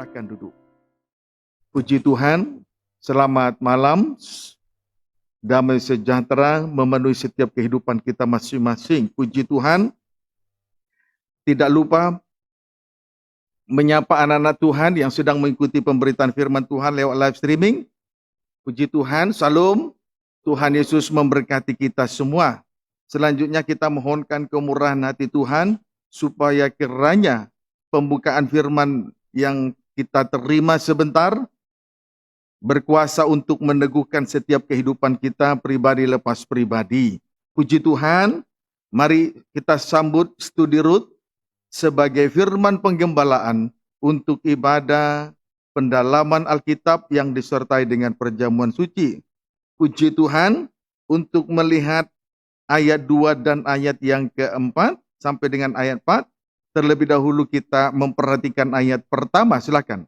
Silakan duduk. Puji Tuhan, selamat malam. Damai sejahtera memenuhi setiap kehidupan kita masing-masing. Puji Tuhan, tidak lupa menyapa anak-anak Tuhan yang sedang mengikuti pemberitaan firman Tuhan lewat live streaming. Puji Tuhan, salam. Tuhan Yesus memberkati kita semua. Selanjutnya kita mohonkan kemurahan hati Tuhan, supaya kiranya pembukaan firman yang kita terima sebentar, berkuasa untuk meneguhkan setiap kehidupan kita pribadi lepas pribadi. Puji Tuhan, mari kita sambut studi Rut sebagai firman penggembalaan untuk ibadah pendalaman Alkitab yang disertai dengan perjamuan suci. Puji Tuhan untuk melihat ayat 2 dan ayat yang keempat sampai dengan ayat 4. Terlebih dahulu kita memperhatikan ayat pertama, silakan.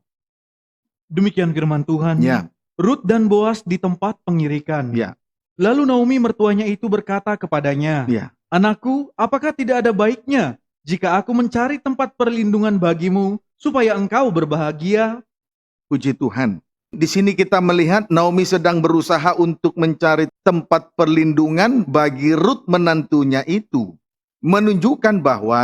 Demikian firman Tuhan. Ya. Rut dan Boas di tempat pengirikan. Ya. Lalu Naomi mertuanya itu berkata kepadanya, Ya. "Anakku, apakah tidak ada baiknya jika aku mencari tempat perlindungan bagimu supaya engkau berbahagia?" Puji Tuhan. Di sini kita melihat Naomi sedang berusaha untuk mencari tempat perlindungan bagi Rut menantunya itu. Menunjukkan bahwa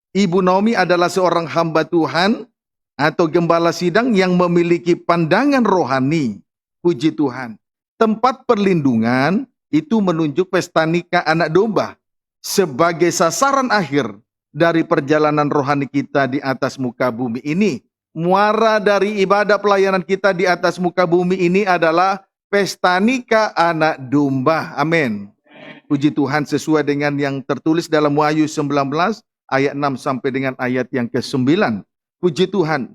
Ibu Naomi adalah seorang hamba Tuhan atau gembala sidang yang memiliki pandangan rohani. Puji Tuhan. Tempat perlindungan itu menunjuk pesta nikah anak domba sebagai sasaran akhir dari perjalanan rohani kita di atas muka bumi ini. Muara dari ibadah pelayanan kita di atas muka bumi ini adalah pesta nikah anak domba. Amin. Puji Tuhan, sesuai dengan yang tertulis dalam Wahyu 19 ayat 6 sampai dengan ayat yang ke-9. Puji Tuhan.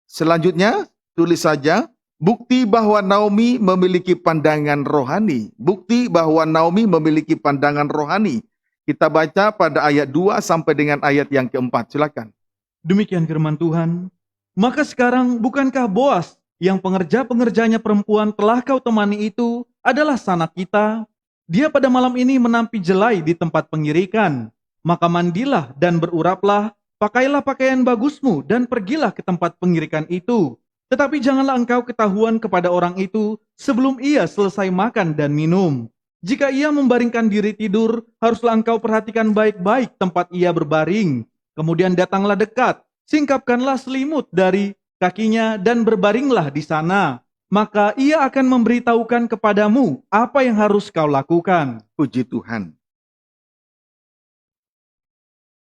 Selanjutnya, tulis saja, bukti bahwa Naomi memiliki pandangan rohani. Bukti bahwa Naomi memiliki pandangan rohani. Kita baca pada ayat 2 sampai dengan ayat yang keempat. Silakan. Demikian firman Tuhan. Maka sekarang bukankah Boas yang pengerja-pengerjanya perempuan telah kau temani itu adalah sanak kita? Dia pada malam ini menampi jelai di tempat pengirikan. Maka mandilah dan beruraplah, pakailah pakaian bagusmu dan pergilah ke tempat pengirikan itu. Tetapi janganlah engkau ketahuan kepada orang itu sebelum ia selesai makan dan minum. Jika ia membaringkan diri tidur, haruslah engkau perhatikan baik-baik tempat ia berbaring. Kemudian datanglah dekat, singkapkanlah selimut dari kakinya dan berbaringlah di sana. Maka ia akan memberitahukan kepadamu apa yang harus kau lakukan. Puji Tuhan.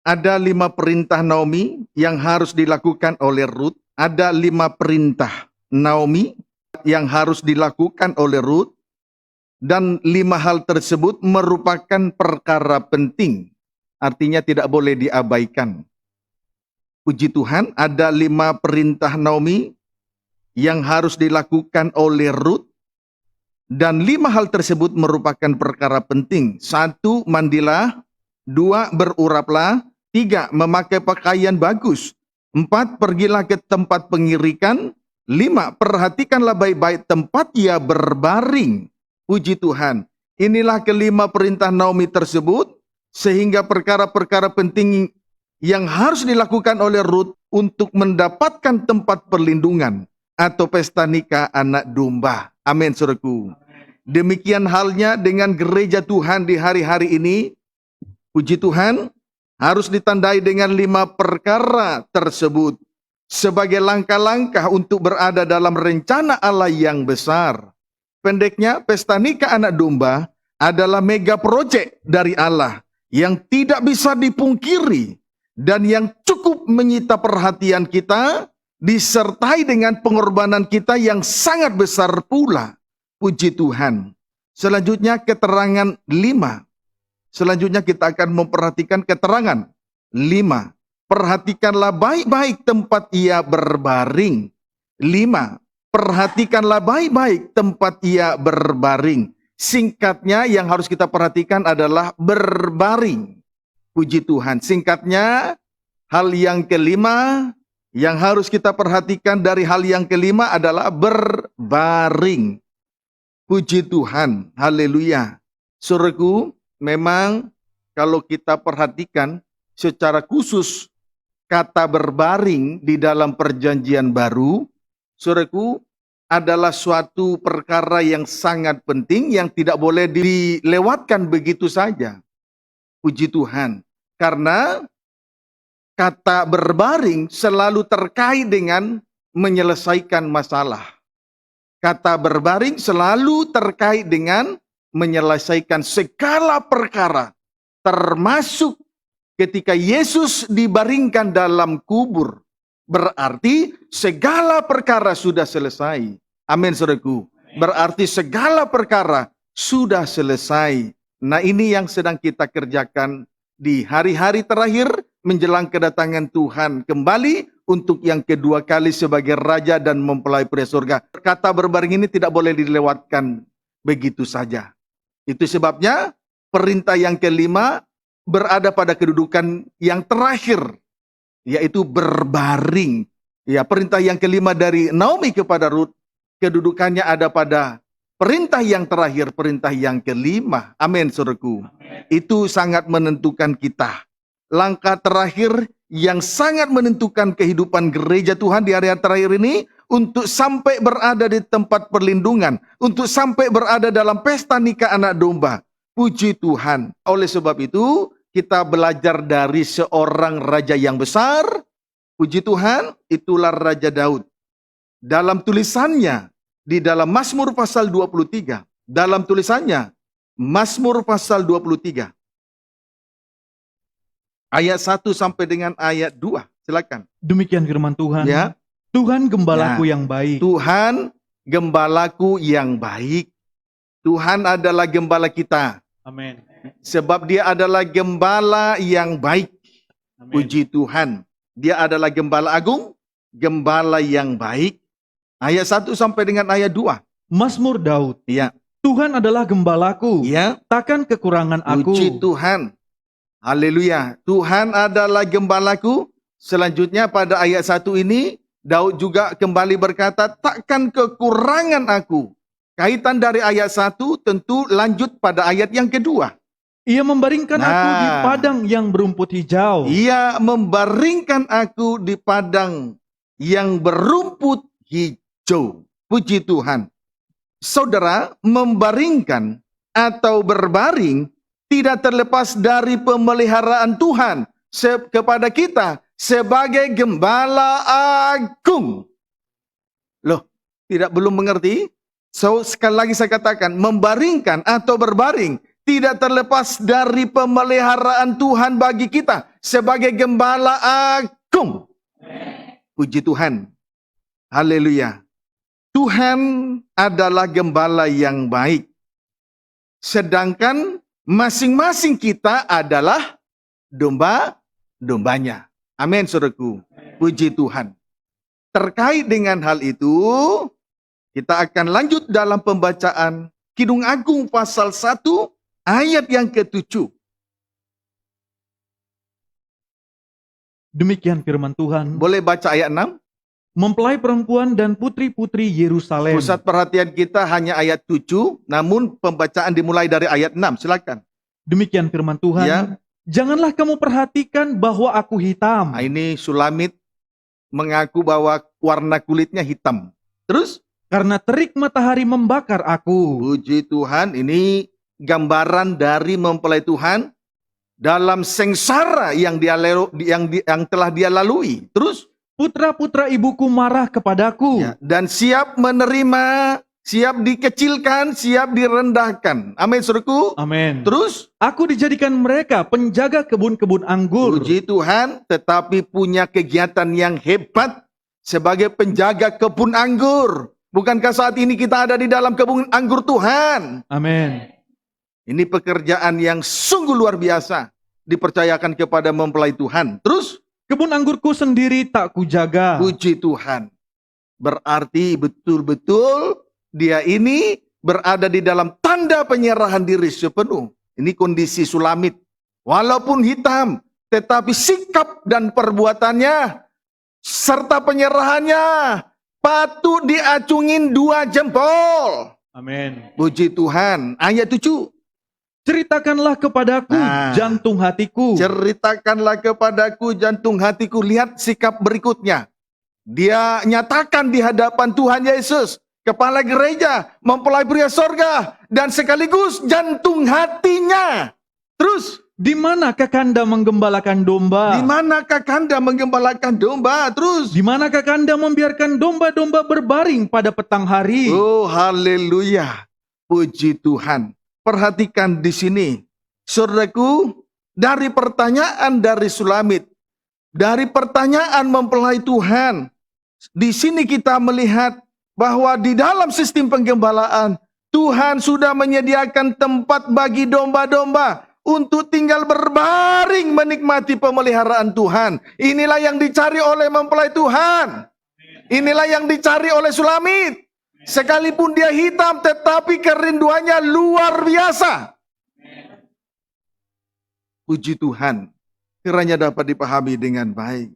Ada 5 perintah Naomi yang harus dilakukan oleh Rut. Ada 5 perintah Naomi yang harus dilakukan oleh Rut. Dan 5 hal tersebut merupakan perkara penting. Artinya tidak boleh diabaikan. Puji Tuhan, ada 5 perintah Naomi yang harus dilakukan oleh Rut. Dan 5 hal tersebut merupakan perkara penting. 1, mandilah. 2, beruraplah. 3, memakai pakaian bagus. 4, pergilah ke tempat pengirikan. 5, perhatikanlah baik-baik tempat ia berbaring. Puji Tuhan. Inilah kelima perintah Naomi tersebut, sehingga perkara-perkara penting yang harus dilakukan oleh Rut untuk mendapatkan tempat perlindungan atau pesta nikah anak domba. Amin, saudaraku. Demikian halnya dengan gereja Tuhan di hari-hari ini. Puji Tuhan, harus ditandai dengan 5 perkara tersebut sebagai langkah-langkah untuk berada dalam rencana Allah yang besar. Pendeknya, pesta nikah anak domba adalah mega project dari Allah yang tidak bisa dipungkiri dan yang cukup menyita perhatian kita, disertai dengan pengorbanan kita yang sangat besar pula. Puji Tuhan. Selanjutnya keterangan 5. Selanjutnya kita akan memperhatikan keterangan 5. Perhatikanlah baik-baik tempat ia berbaring. 5. Perhatikanlah baik-baik tempat ia berbaring. Singkatnya yang harus kita perhatikan adalah berbaring. Puji Tuhan. Singkatnya, hal yang kelima yang harus kita perhatikan dari hal yang kelima adalah berbaring. Puji Tuhan. Haleluya. Saudaraku, memang kalau kita perhatikan secara khusus kata berbaring di dalam perjanjian baru, saudaraku, adalah suatu perkara yang sangat penting yang tidak boleh dilewatkan begitu saja. Puji Tuhan. Karena kata berbaring selalu terkait dengan menyelesaikan masalah. Kata berbaring selalu terkait dengan menyelesaikan segala perkara. Termasuk ketika Yesus dibaringkan dalam kubur. Berarti segala perkara sudah selesai. Amin, saudaraku. Berarti segala perkara sudah selesai. Nah, ini yang sedang kita kerjakan di hari-hari terakhir menjelang kedatangan Tuhan kembali untuk yang kedua kali sebagai Raja dan mempelai pria surga. Kata berbaring ini tidak boleh dilewatkan begitu saja. Itu sebabnya perintah yang kelima berada pada kedudukan yang terakhir, yaitu berbaring. Ya, perintah yang kelima dari Naomi kepada Rut, kedudukannya ada pada perintah yang terakhir, perintah yang kelima. Amin, saudaraku. Itu sangat menentukan kita. Langkah terakhir yang sangat menentukan kehidupan gereja Tuhan di area terakhir ini, untuk sampai berada di tempat perlindungan, untuk sampai berada dalam pesta nikah anak domba. Puji Tuhan. Oleh sebab itu, kita belajar dari seorang raja yang besar. Puji Tuhan, itulah Raja Daud. Dalam tulisannya, di dalam Mazmur pasal 23. Dalam tulisannya, Mazmur pasal 23. Ayat 1 sampai dengan ayat 2. Silakan. Demikian firman Tuhan. Ya. Tuhan gembalaku yang baik. Tuhan gembalaku yang baik. Tuhan adalah gembala kita. Amin. Sebab dia adalah gembala yang baik. Amin. Puji Tuhan. Dia adalah gembala agung, gembala yang baik. Ayat 1 sampai dengan ayat 2. Mazmur Daud. Ya. Tuhan adalah gembalaku. Ya. Takkan kekurangan aku. Puji Tuhan. Haleluya. Tuhan adalah gembalaku. Selanjutnya pada ayat 1 ini, Daud juga kembali berkata, takkan kekurangan aku. Kaitan dari ayat 1 tentu lanjut pada ayat yang kedua. Ia membaringkan aku di padang yang berumput hijau. Ia membaringkan aku di padang yang berumput hijau. Puji Tuhan. Saudara, membaringkan atau berbaring tidak terlepas dari pemeliharaan Tuhan kepada kita sebagai gembala agung. Loh, belum mengerti? So, sekali lagi saya katakan, membaringkan atau berbaring tidak terlepas dari pemeliharaan Tuhan bagi kita sebagai gembala agung. Puji Tuhan. Haleluya. Tuhan adalah gembala yang baik. Sedangkan masing-masing kita adalah domba-dombanya. Amin, saudaraku. Puji Tuhan. Terkait dengan hal itu, kita akan lanjut dalam pembacaan Kidung Agung pasal 1 ayat yang ke-7. Demikian firman Tuhan. Boleh baca ayat 6? Mempelai perempuan dan putri-putri Yerusalem. Pusat perhatian kita hanya ayat 7, namun pembacaan dimulai dari ayat 6. Silakan. Demikian firman Tuhan. Ya. Janganlah kamu perhatikan bahwa aku hitam. Nah, ini Sulamit mengaku bahwa warna kulitnya hitam. Terus? Karena terik matahari membakar aku. Puji Tuhan, ini gambaran dari mempelai Tuhan dalam sengsara yang telah dia lalui. Terus? Putra-putra ibuku marah kepadaku. Ya, dan siap menerima, siap dikecilkan, siap direndahkan. Amin, saudaraku. Amin. Terus? Aku dijadikan mereka penjaga kebun-kebun anggur. Puji Tuhan, tetapi punya kegiatan yang hebat sebagai penjaga kebun anggur. Bukankah saat ini kita ada di dalam kebun anggur Tuhan? Amin. Ini pekerjaan yang sungguh luar biasa dipercayakan kepada mempelai Tuhan. Terus? Kebun anggurku sendiri tak kujaga. Puji Tuhan. Berarti betul-betul dia ini berada di dalam tanda penyerahan diri sepenuh. Ini kondisi Sulamit. Walaupun hitam, tetapi sikap dan perbuatannya serta penyerahannya patut diacungin 2 jempol. Amin. Puji Tuhan. Ayat 7. Ceritakanlah kepadaku Nah. jantung hatiku. Ceritakanlah kepadaku jantung hatiku. Lihat sikap berikutnya. Dia nyatakan di hadapan Tuhan Yesus, kepala gereja, mempelai pria sorga, dan sekaligus jantung hatinya. Terus, Di mana Kakanda menggembalakan domba? di manakah Kakanda menggembalakan domba? Terus, Di mana Kakanda membiarkan domba-domba berbaring pada petang hari? oh haleluya, puji Tuhan. Perhatikan di sini, saudaraku, dari pertanyaan dari Sulamit, dari pertanyaan mempelai Tuhan, di sini kita melihat bahwa di dalam sistem penggembalaan, Tuhan sudah menyediakan tempat bagi domba-domba untuk tinggal berbaring menikmati pemeliharaan Tuhan. Inilah yang dicari oleh mempelai Tuhan. Inilah yang dicari oleh Sulamit. Sekalipun dia hitam, tetapi kerinduannya luar biasa. Puji Tuhan, kiranya dapat dipahami dengan baik.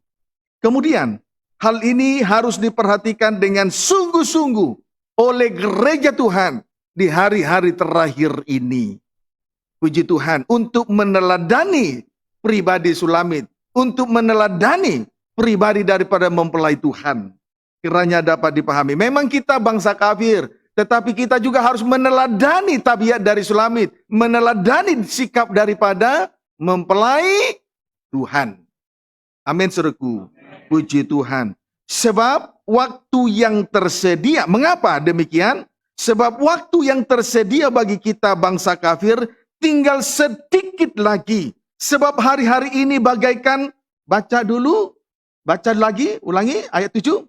Kemudian, hal ini harus diperhatikan dengan sungguh-sungguh oleh gereja Tuhan di hari-hari terakhir ini. Puji Tuhan, untuk meneladani pribadi Sulamit, untuk meneladani pribadi daripada mempelai Tuhan. Kiranya dapat dipahami. Memang kita bangsa kafir, tetapi kita juga harus meneladani tabiat dari Sulamit, meneladani sikap daripada mempelai Tuhan. Amin, saudaraku. Puji Tuhan. Sebab waktu yang tersedia, mengapa demikian? Sebab waktu yang tersedia bagi kita bangsa kafir tinggal sedikit lagi. Sebab hari-hari ini bagaikan, baca dulu, baca lagi, ulangi ayat 7.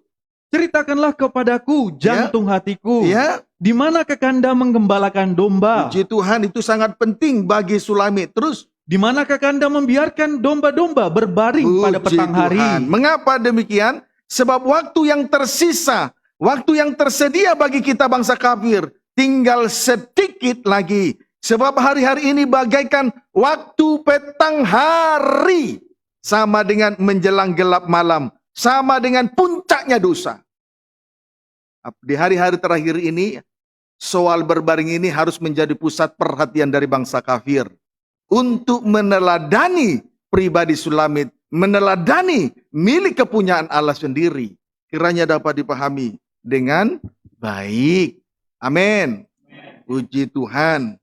Ceritakanlah kepadaku jantung hatiku. Ya, Di mana Kakanda menggembalakan domba? puji Tuhan, itu sangat penting bagi Sulamit. Terus, Di mana Kakanda membiarkan domba-domba berbaring pada puji petang hari? Tuhan. Mengapa demikian? Sebab waktu yang tersisa, waktu yang tersedia bagi kita bangsa kafir, tinggal sedikit lagi. Sebab hari-hari ini bagaikan waktu petang hari. Sama dengan menjelang gelap malam. Sama dengan puncaknya dosa. Di hari-hari terakhir ini, soal berbaring ini harus menjadi pusat perhatian dari bangsa kafir. Untuk meneladani pribadi Sulamit, meneladani milik kepunyaan Allah sendiri. Kiranya dapat dipahami dengan baik. Amin. Puji Tuhan.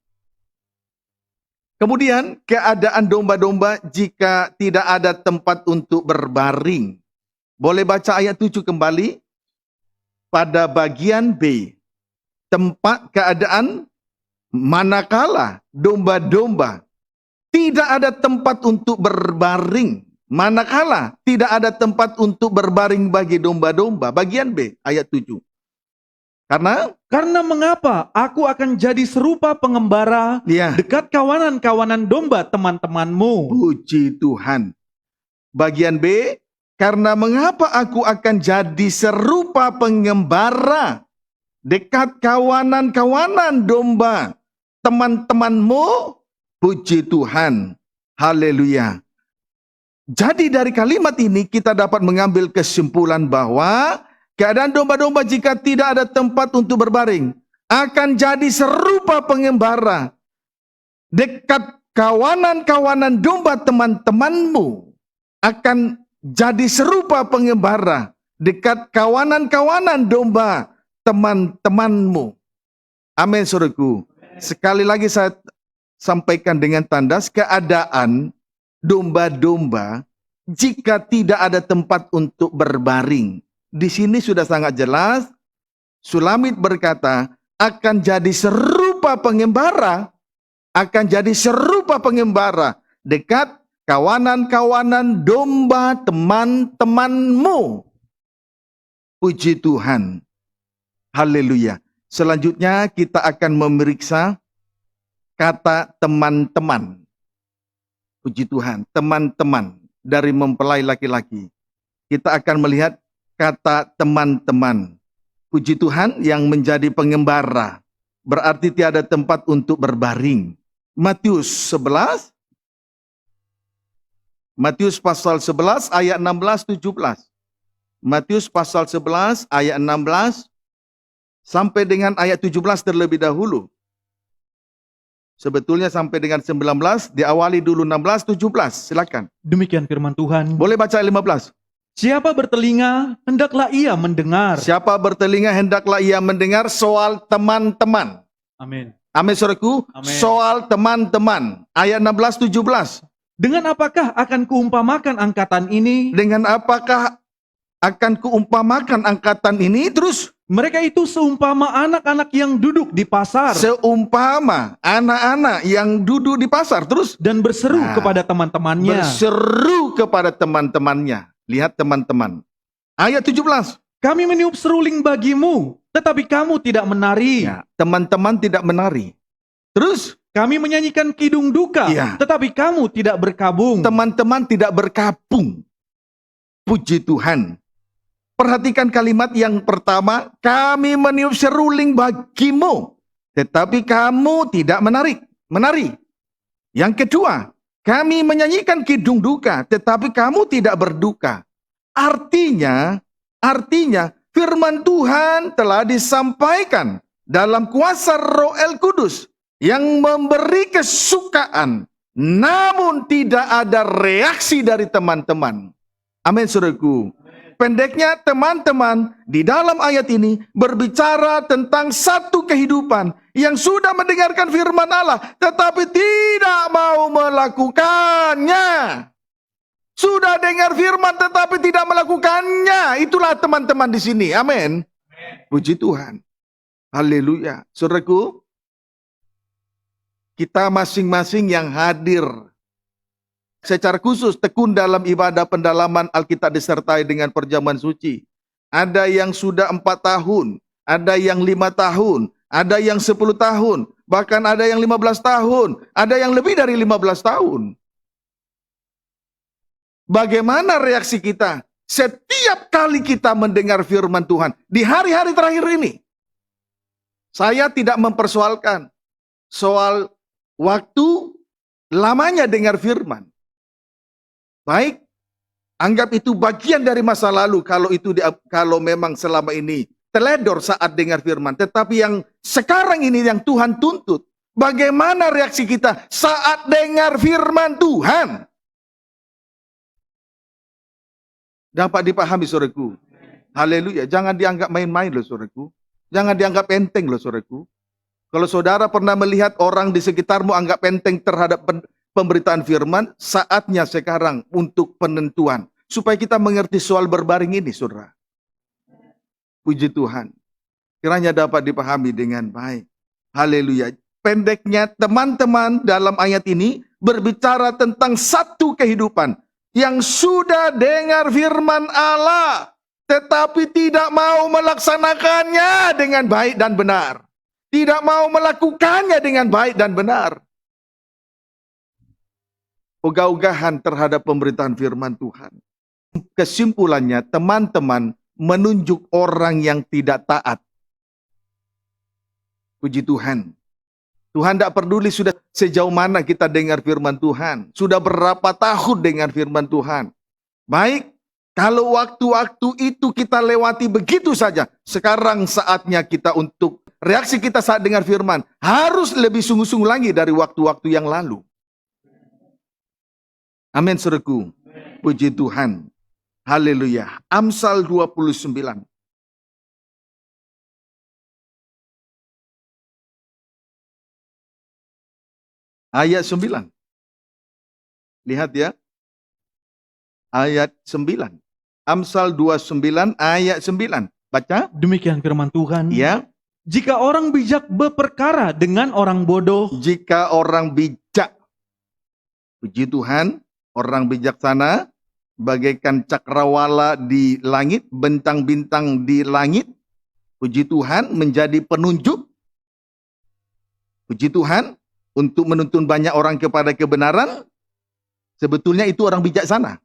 Kemudian keadaan domba-domba jika tidak ada tempat untuk berbaring. Boleh baca ayat 7 kembali. Pada bagian B. Tempat keadaan manakala domba-domba tidak ada tempat untuk berbaring. Manakala tidak ada tempat untuk berbaring bagi domba-domba. Bagian B, ayat 7. Karena mengapa aku akan jadi serupa pengembara Ya, dekat kawanan-kawanan domba teman-temanmu? puji Tuhan. Bagian B, karena mengapa aku akan jadi serupa pengembara dekat kawanan-kawanan domba teman-temanmu. Puji Tuhan. Haleluya. Jadi dari kalimat ini kita dapat mengambil kesimpulan bahwa keadaan domba-domba jika tidak ada tempat untuk berbaring akan jadi serupa pengembara dekat kawanan-kawanan domba teman-temanmu. Akan jadi serupa pengembara dekat kawanan-kawanan domba teman-temanmu. Amin, saudaraku. Sekali lagi saya sampaikan dengan tandas, keadaan domba-domba jika tidak ada tempat untuk berbaring. Di sini sudah sangat jelas, Sulamit berkata, akan jadi serupa pengembara, akan jadi serupa pengembara dekat kawanan-kawanan domba teman-temanmu. Puji Tuhan. Haleluya. Selanjutnya kita akan memeriksa kata teman-teman. Puji Tuhan, teman-teman dari mempelai laki-laki. Kita akan melihat kata teman-teman. Puji Tuhan, yang menjadi pengembara. Berarti tiada tempat untuk berbaring. Matius 11. Matius pasal 11 ayat 16-17. Matius pasal 11 ayat 16 sampai dengan ayat 17 terlebih dahulu. Sebetulnya sampai dengan 19, diawali dulu 16, 17. Silakan. Demikian firman Tuhan. Boleh baca 15. Siapa bertelinga, hendaklah ia mendengar. Siapa bertelinga hendaklah ia mendengar soal teman-teman. Amin. Amin, saudaraku. Amin. Soal teman-teman. Ayat 16, 17. Dengan apakah akan kuumpamakan angkatan ini? Dengan apakah akan kuumpamakan angkatan ini? Terus Mereka itu seumpama anak-anak yang duduk di pasar seumpama anak-anak yang duduk di pasar. Terus dan berseru Nah, kepada teman-temannya. berseru kepada teman-temannya. Lihat teman-teman. Ayat 17. Kami meniup seruling bagimu, tetapi kamu tidak menari. Ya, teman-teman tidak menari. Terus Kami menyanyikan kidung duka, Iya. tetapi kamu tidak berkabung. teman-teman tidak berkabung. Puji Tuhan. Perhatikan kalimat yang pertama, kami meniup seruling bagimu, tetapi kamu tidak menari. Yang kedua, kami menyanyikan kidung duka, tetapi kamu tidak berduka. Artinya firman Tuhan telah disampaikan dalam kuasa Roh El Kudus yang memberi kesukaan, namun tidak ada reaksi dari teman-teman. Amin, saudaraku. Pendeknya, teman-teman di dalam ayat ini berbicara tentang satu kehidupan yang sudah mendengarkan firman Allah, tetapi tidak mau melakukannya. Sudah dengar firman tetapi tidak melakukannya. Itulah teman-teman di sini. Amin. Puji Tuhan. Haleluya. Saudaraku, kita masing-masing yang hadir secara khusus tekun dalam ibadah pendalaman Alkitab disertai dengan perjamuan suci. Ada yang sudah 4 tahun, ada yang 5 tahun, ada yang 10 tahun, bahkan ada yang 15 tahun, ada yang lebih dari 15 tahun. Bagaimana reaksi kita setiap kali kita mendengar firman Tuhan di hari-hari terakhir ini? Saya tidak mempersoalkan soal waktu lamanya dengar firman. Baik, anggap itu bagian dari masa lalu kalau memang selama ini teledor saat dengar firman. Tetapi yang sekarang ini yang Tuhan tuntut, bagaimana reaksi kita saat dengar firman Tuhan? Dapat dipahami, saudaraku. Haleluya. Jangan dianggap main-main loh, saudaraku. Jangan dianggap enteng loh, saudaraku. Kalau saudara pernah melihat orang di sekitarmu anggap enteng terhadap pemberitaan firman, saatnya sekarang untuk penentuan. Supaya kita mengerti soal berbaring ini, saudara. Puji Tuhan. Kiranya dapat dipahami dengan baik. Haleluya. Pendeknya, teman-teman dalam ayat ini berbicara tentang satu kehidupan yang sudah dengar firman Allah, tetapi tidak mau melaksanakannya dengan baik dan benar. Tidak mau melakukannya dengan baik dan benar. Ogah-ogahan terhadap pemberitaan firman Tuhan. Kesimpulannya, teman-teman menunjuk orang yang tidak taat. Puji Tuhan. Tuhan tidak peduli sudah sejauh mana kita dengar firman Tuhan. Sudah berapa tahun dengar firman Tuhan. Baik, kalau waktu-waktu itu kita lewati begitu saja. Sekarang saatnya kita untuk reaksi kita saat dengar firman. Harus lebih sungguh-sungguh lagi dari waktu-waktu yang lalu. Amin, saudaraku. Puji Tuhan. Haleluya. Amsal 29. Ayat 9. Lihat ya. Ayat 9. Amsal 29 ayat 9. Baca. Demikian firman Tuhan. Ya. Jika orang bijak berperkara dengan orang bodoh, Jika orang bijak. Puji Tuhan. Orang bijaksana bagaikan cakrawala di langit, bintang-bintang di langit. Puji Tuhan menjadi penunjuk. Puji Tuhan. Untuk menuntun banyak orang kepada kebenaran, sebetulnya itu orang bijaksana.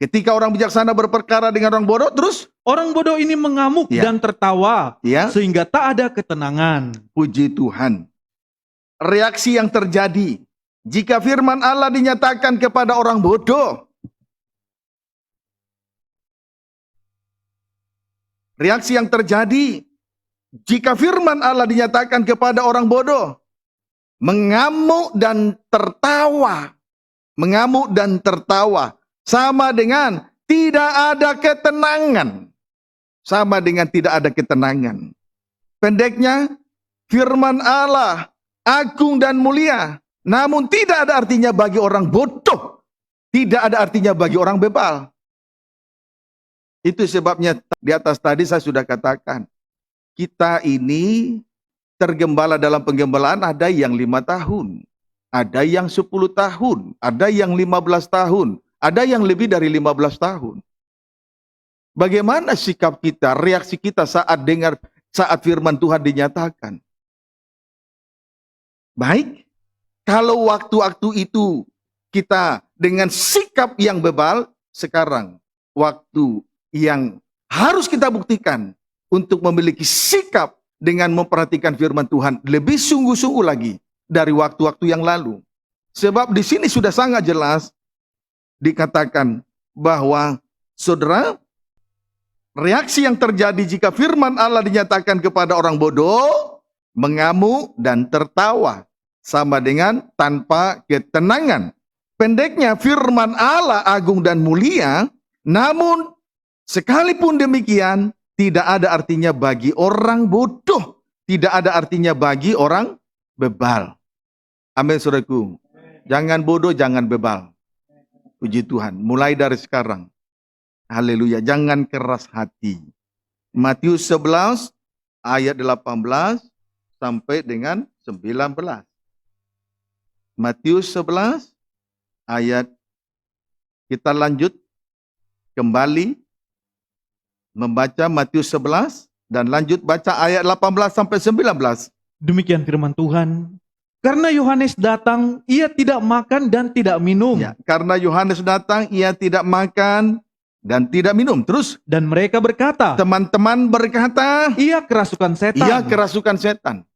Ketika orang bijaksana berperkara dengan orang bodoh, terus orang bodoh ini mengamuk Ya. dan tertawa, ya, sehingga tak ada ketenangan. puji Tuhan. Reaksi yang terjadi jika firman Allah dinyatakan kepada orang bodoh. Reaksi yang terjadi jika firman Allah dinyatakan kepada orang bodoh. mengamuk dan tertawa. Mengamuk dan tertawa sama dengan tidak ada ketenangan. Sama dengan tidak ada ketenangan. Pendeknya, firman Allah agung dan mulia, namun tidak ada artinya bagi orang bodoh. Tidak ada artinya bagi orang bebal. Itu sebabnya di atas tadi saya sudah katakan, kita ini tergembala dalam penggembalaan ada yang 5 tahun, ada yang 10 tahun, ada yang 15 tahun, ada yang lebih dari 15 tahun. Bagaimana sikap kita, reaksi kita saat firman Tuhan dinyatakan? Baik, kalau waktu-waktu itu kita dengan sikap yang bebal, sekarang waktu yang harus kita buktikan untuk memiliki sikap dengan memperhatikan firman Tuhan lebih sungguh-sungguh lagi dari waktu-waktu yang lalu. Sebab di sini sudah sangat jelas dikatakan bahwa saudara, reaksi yang terjadi jika firman Allah dinyatakan kepada orang bodoh, mengamuk dan tertawa, sama dengan tanpa ketenangan. Pendeknya, firman Allah agung dan mulia, namun sekalipun demikian, tidak ada artinya bagi orang bodoh. Tidak ada artinya bagi orang bebal. Amin, saudaraku. Jangan bodoh, jangan bebal. Puji Tuhan. Mulai dari sekarang. Haleluya. Jangan keras hati. Matius 11 ayat 18 sampai dengan 19. Matius 11 ayat, kita lanjut kembali membaca Matius 11 dan lanjut baca ayat 18 sampai 19. Demikian firman Tuhan. Karena Yohanes datang, ia tidak makan dan tidak minum. Ya, karena Yohanes datang, ia tidak makan dan tidak minum. Terus Dan mereka berkata, teman-teman berkata, ia kerasukan setan. ia kerasukan setan.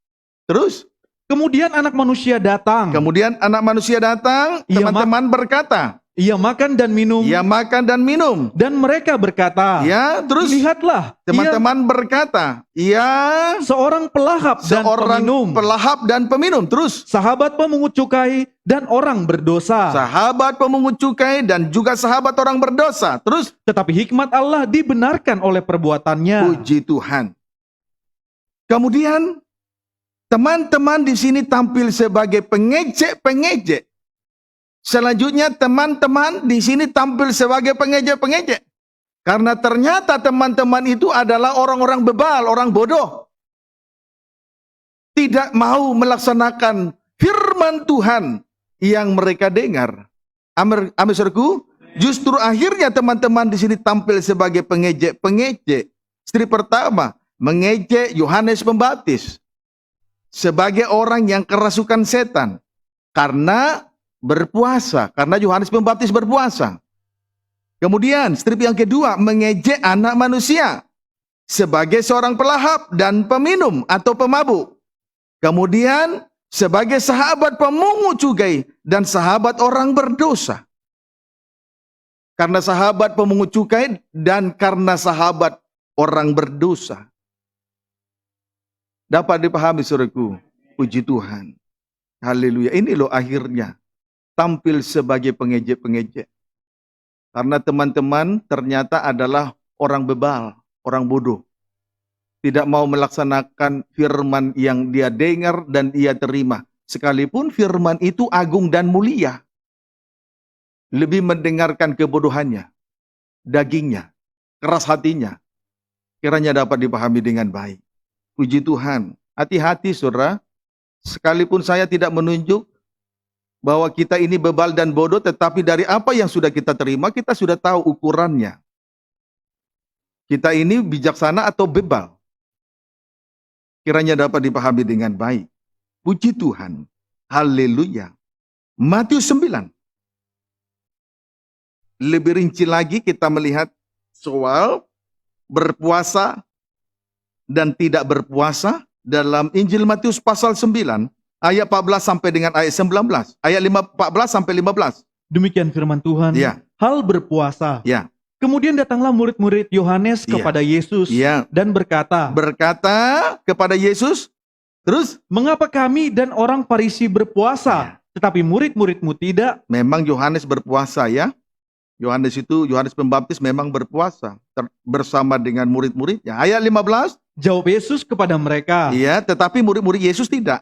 Terus Kemudian anak manusia datang. kemudian anak manusia datang, Ia teman-teman berkata, Ia makan dan minum. ia makan dan minum. Dan mereka berkata, Ya, terus lihatlah, ia teman-teman berkata, ia seorang pelahap dan seorang peminum, pelahap dan peminum. Terus sahabat pemungut cukai dan orang berdosa. sahabat pemungut cukai dan juga sahabat orang berdosa. Terus Tetapi hikmat Allah dibenarkan oleh perbuatannya. puji Tuhan. Kemudian teman-teman di sini tampil sebagai pengejek-pengejek. Selanjutnya teman-teman di sini tampil sebagai pengejek-pengejek. Karena ternyata teman-teman itu adalah orang-orang bebal, orang bodoh. Tidak mau melaksanakan firman Tuhan yang mereka dengar. Amin, saudaraku. Justru akhirnya teman-teman di sini tampil sebagai pengejek-pengejek. Istri pertama mengejek Yohanes Pembaptis sebagai orang yang kerasukan setan karena berpuasa, karena Yohanes Pembaptis berpuasa. Kemudian strip yang kedua mengejek anak manusia sebagai seorang pelahap dan peminum atau pemabuk. Kemudian sebagai sahabat pemungut cukai dan sahabat orang berdosa. Karena sahabat pemungut cukai dan karena sahabat orang berdosa. Dapat dipahami saudaraku, puji Tuhan. Haleluya. Ini loh akhirnya tampil sebagai pengejek-pengejek. Karena teman-teman ternyata adalah orang bebal, orang bodoh. Tidak mau melaksanakan firman yang dia dengar dan ia terima. Sekalipun firman itu agung dan mulia. Lebih mendengarkan kebodohannya, dagingnya, keras hatinya. Kiranya dapat dipahami dengan baik. Puji Tuhan. Hati-hati saudara. Sekalipun saya tidak menunjuk bahwa kita ini bebal dan bodoh, tetapi dari apa yang sudah kita terima, kita sudah tahu ukurannya. Kita ini bijaksana atau bebal. Kiranya dapat dipahami dengan baik. Puji Tuhan. Haleluya. Matius 9. Lebih rinci lagi kita melihat soal berpuasa dan tidak berpuasa dalam Injil Matius pasal 9. Ayat 14 sampai dengan ayat 19. Ayat 14 sampai 15. Demikian firman Tuhan. Ya. Hal berpuasa. Ya. Kemudian datanglah murid-murid Yohanes Ya. kepada Yesus Ya. dan berkata, Berkata kepada Yesus, Terus Mengapa kami dan orang Farisi berpuasa, tetapi murid-muridmu tidak? memang Yohanes berpuasa ya. Yohanes Pembaptis memang berpuasa bersama dengan murid-muridnya. Ayat 15, Jawab Yesus kepada mereka, iya, tetapi murid-murid Yesus tidak.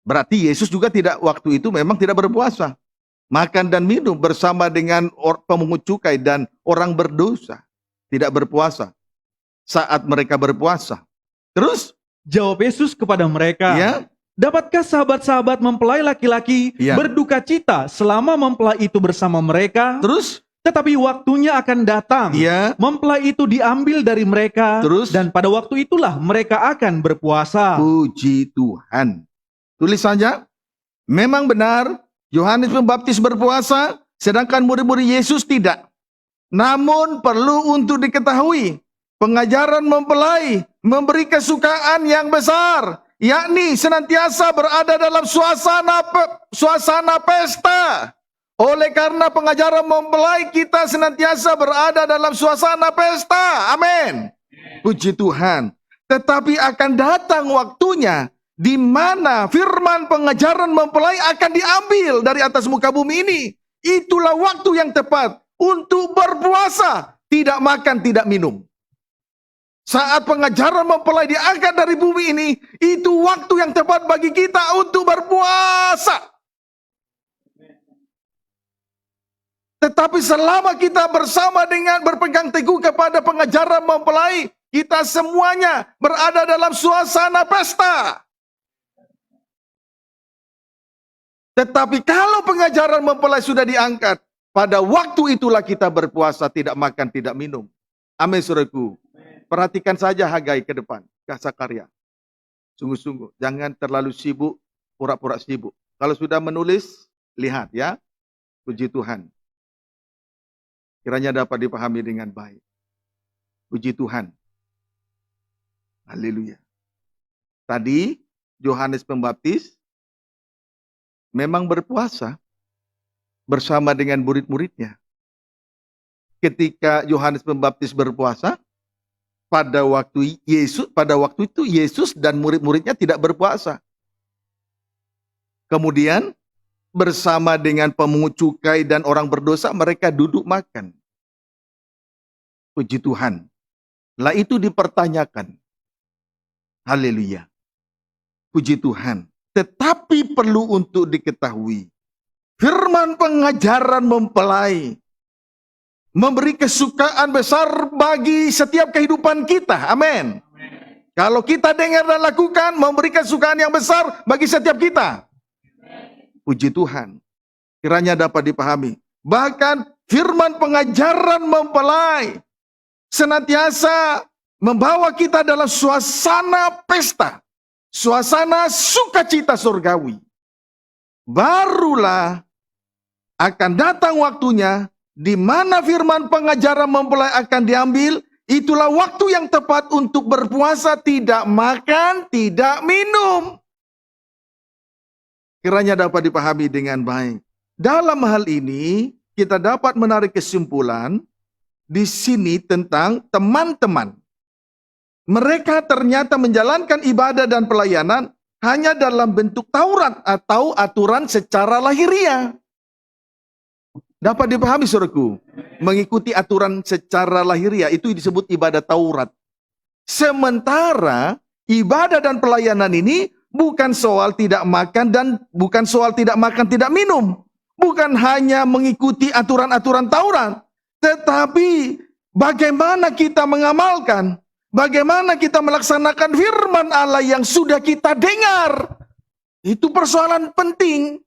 Berarti Yesus juga tidak waktu itu memang tidak berpuasa. Makan dan minum bersama dengan pemungut cukai dan orang berdosa. Tidak berpuasa saat mereka berpuasa. Terus, Jawab Yesus kepada mereka, ya, dapatkah sahabat-sahabat mempelai laki-laki Ya. berduka cita selama mempelai itu bersama mereka? terus, Tetapi waktunya akan datang, ya, mempelai itu diambil dari mereka, Terus? dan pada waktu itulah mereka akan berpuasa. puji Tuhan. Tulis saja, memang benar Yohanes Pembaptis berpuasa, sedangkan murid-murid Yesus tidak. Namun perlu untuk diketahui, pengajaran mempelai memberi kesukaan yang besar, yakni senantiasa berada dalam suasana pesta. Oleh karena pengajaran mempelai, kita senantiasa berada dalam suasana pesta. Amin. Puji Tuhan. Tetapi akan datang waktunya di mana firman pengajaran mempelai akan diambil dari atas muka bumi ini. Itulah waktu yang tepat untuk berpuasa, tidak makan, tidak minum. Saat pengajaran mempelai diangkat dari bumi ini, itu waktu yang tepat bagi kita untuk berpuasa. Tetapi selama kita bersama dengan berpegang teguh kepada pengajaran mempelai, kita semuanya berada dalam suasana pesta. Tetapi kalau pengajaran mempelai sudah diangkat, pada waktu itulah kita berpuasa, tidak makan, tidak minum. Amin, saudaraku. Perhatikan saja Hagai ke depan, Kak Sakarya. Sungguh-sungguh, jangan terlalu sibuk, pura-pura sibuk. Kalau sudah menulis, lihat ya. Puji Tuhan. Kiranya dapat dipahami dengan baik. Puji Tuhan. Haleluya. Tadi, Yohanes Pembaptis memang berpuasa bersama dengan murid-muridnya. Ketika Yohanes Pembaptis berpuasa, pada waktu itu Yesus dan murid-muridnya tidak berpuasa. Kemudian bersama dengan pemungut cukai dan orang berdosa mereka duduk makan. Puji Tuhan. Lah itu dipertanyakan. Haleluya. Puji Tuhan. Tetapi perlu untuk diketahui, firman pengajaran mempelai memberi kesukaan besar bagi setiap kehidupan kita. Amin. Kalau kita dengar dan lakukan, memberi kesukaan yang besar bagi setiap kita. Puji Tuhan. Kiranya dapat dipahami. Bahkan firman pengajaran mempelai senantiasa membawa kita dalam suasana pesta. Suasana sukacita surgawi. Barulah akan datang waktunya di mana firman pengajaran mempelai akan diambil. Itulah waktu yang tepat untuk berpuasa, tidak makan, tidak minum. Kiranya dapat dipahami dengan baik. Dalam hal ini, kita dapat menarik kesimpulan di sini tentang teman-teman. Mereka ternyata menjalankan ibadah dan pelayanan hanya dalam bentuk Taurat atau aturan secara lahiriah. Dapat dipahami, saudaraku? Mengikuti aturan secara lahiriah itu disebut ibadah Taurat. Sementara ibadah dan pelayanan ini bukan soal tidak makan dan bukan soal tidak makan, tidak minum. Bukan hanya mengikuti aturan-aturan Taurat, tetapi bagaimana kita mengamalkan, bagaimana kita melaksanakan firman Allah yang sudah kita dengar. Itu persoalan penting.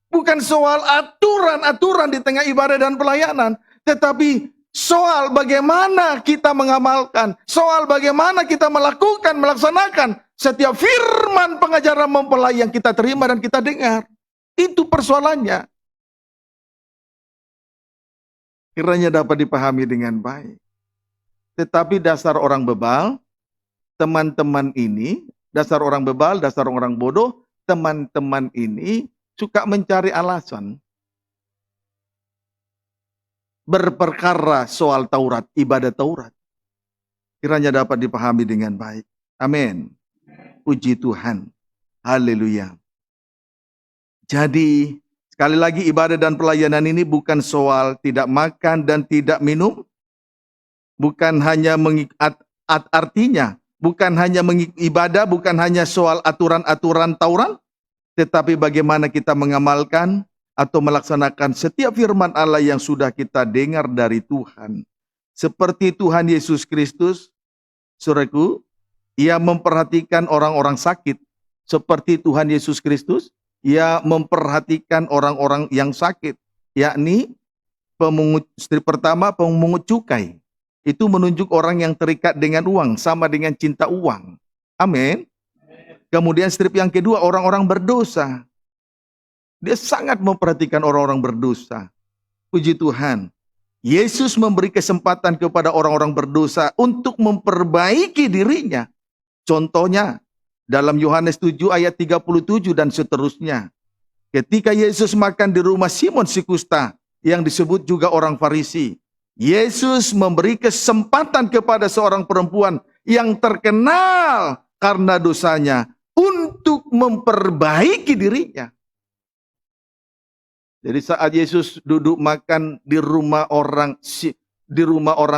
Bukan soal aturan-aturan di tengah ibadah dan pelayanan, tetapi soal bagaimana kita mengamalkan, soal bagaimana kita melaksanakan setiap firman pengajaran mempelai yang kita terima dan kita dengar. Itu persoalannya. Kiranya dapat dipahami dengan baik. Tetapi dasar orang bebal, teman-teman ini, dasar orang bebal, dasar orang bodoh, teman-teman ini suka mencari alasan berperkara soal Taurat, ibadah Taurat. Kiranya dapat dipahami dengan baik. Amin. Puji Tuhan. Haleluya. Jadi, sekali lagi ibadah dan pelayanan ini bukan soal tidak makan dan tidak minum. Bukan hanya artinya, bukan hanya ibadah, bukan hanya soal aturan-aturan Taurat, tetapi bagaimana kita mengamalkan atau melaksanakan setiap firman Allah yang sudah kita dengar dari Tuhan. Seperti Tuhan Yesus Kristus, saudaraku, Ia memperhatikan orang-orang sakit. Seperti Tuhan Yesus Kristus, Ia memperhatikan orang-orang yang sakit, yakni strip pertama pemungut cukai. Itu menunjuk orang yang terikat dengan uang, sama dengan cinta uang. Amin. Kemudian strip yang kedua, orang-orang berdosa. Dia sangat memperhatikan orang-orang berdosa. Puji Tuhan. Yesus memberi kesempatan kepada orang-orang berdosa untuk memperbaiki dirinya. Contohnya, dalam Yohanes 7 ayat 37 dan seterusnya. Ketika Yesus makan di rumah Simon si kusta, yang disebut juga orang Farisi, Yesus memberi kesempatan kepada seorang perempuan yang terkenal karena dosanya untuk memperbaiki dirinya. Jadi saat Yesus duduk makan di rumah orang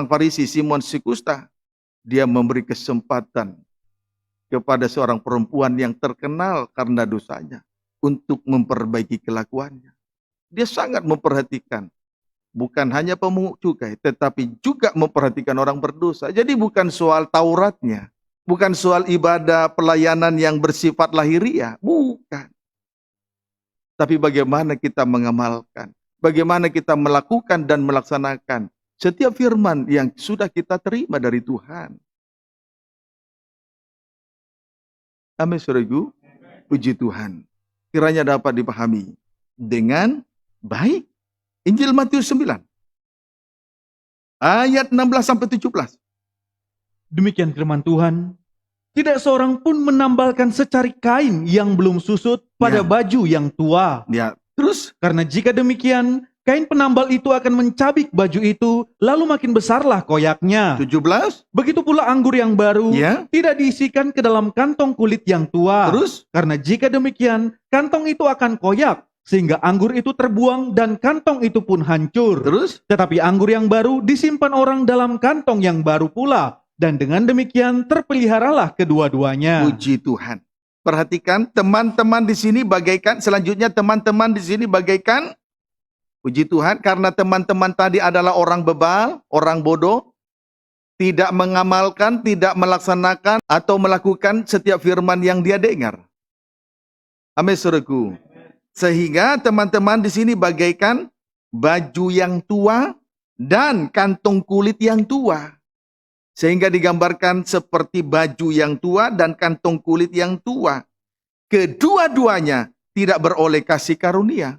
Farisi, Simon si kusta, dia memberi kesempatan kepada seorang perempuan yang terkenal karena dosanya untuk memperbaiki kelakuannya. Dia sangat memperhatikan, bukan hanya pemungut cukai, tetapi juga memperhatikan orang berdosa. Jadi bukan soal Tauratnya, bukan soal ibadah pelayanan yang bersifat lahiriah, bukan. Tapi bagaimana kita mengamalkan, bagaimana kita melakukan dan melaksanakan setiap firman yang sudah kita terima dari Tuhan. Amin, saudaraku. Puji Tuhan. Kiranya dapat dipahami dengan baik. Injil Matius 9. Ayat 16-17. Demikian firman Tuhan. Tidak seorang pun menambalkan secari kain yang belum susut pada baju yang tua. Ya, terus? Karena jika demikian, kain penambal itu akan mencabik baju itu, lalu makin besarlah koyaknya. 17. Begitu pula anggur yang baru, tidak diisikan ke dalam kantong kulit yang tua. Terus? Karena jika demikian, kantong itu akan koyak, sehingga anggur itu terbuang dan kantong itu pun hancur. Terus? Tetapi anggur yang baru disimpan orang dalam kantong yang baru pula. Dan dengan demikian terpeliharalah kedua-duanya. Puji Tuhan. Perhatikan teman-teman di sini bagaikan, selanjutnya teman-teman di sini bagaikan, puji Tuhan, karena teman-teman tadi adalah orang bebal, orang bodoh, tidak mengamalkan, tidak melaksanakan atau melakukan setiap firman yang dia dengar. Amin, saudaraku. Sehingga teman-teman di sini bagaikan baju yang tua dan kantong kulit yang tua. Sehingga digambarkan seperti baju yang tua dan kantong kulit yang tua. Kedua-duanya tidak beroleh kasih karunia.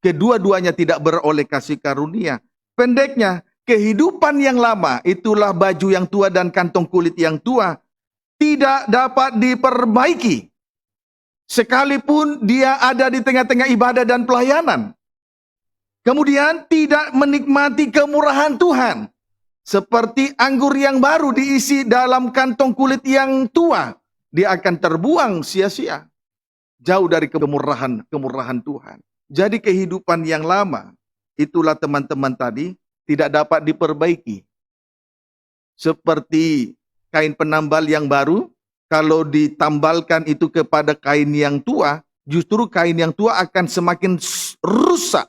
Kedua-duanya tidak beroleh kasih karunia. Pendeknya, kehidupan yang lama, itulah baju yang tua dan kantong kulit yang tua, tidak dapat diperbaiki. Sekalipun dia ada di tengah-tengah ibadah dan pelayanan. Kemudian tidak menikmati kemurahan Tuhan. Seperti anggur yang baru diisi dalam kantong kulit yang tua, dia akan terbuang sia-sia. Jauh dari kemurahan Tuhan. Jadi kehidupan yang lama, itulah teman-teman tadi, tidak dapat diperbaiki. Seperti kain penambal yang baru, kalau ditambalkan itu kepada kain yang tua, justru kain yang tua akan semakin rusak.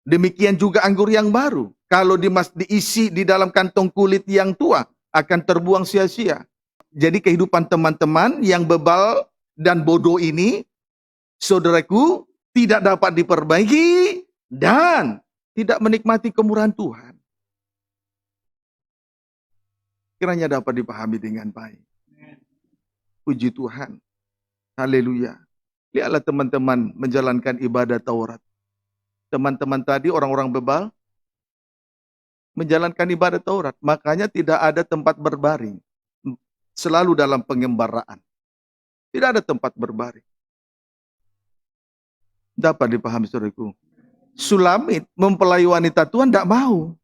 Demikian juga anggur yang baru. Kalau diisi di dalam kantong kulit yang tua, akan terbuang sia-sia. Jadi kehidupan teman-teman yang bebal dan bodoh ini, saudaraku, tidak dapat diperbaiki dan tidak menikmati kemurahan Tuhan. Kiranya dapat dipahami dengan baik. Puji Tuhan. Haleluya. Lihatlah teman-teman menjalankan ibadah Taurat. Teman-teman tadi orang-orang bebal menjalankan ibadah Taurat, makanya tidak ada tempat berbaring. Selalu dalam pengembaraan. Tidak ada tempat berbaring. Dapat dipahami, saudaraku. Sulamit mempelai wanita Tuhan tidak mau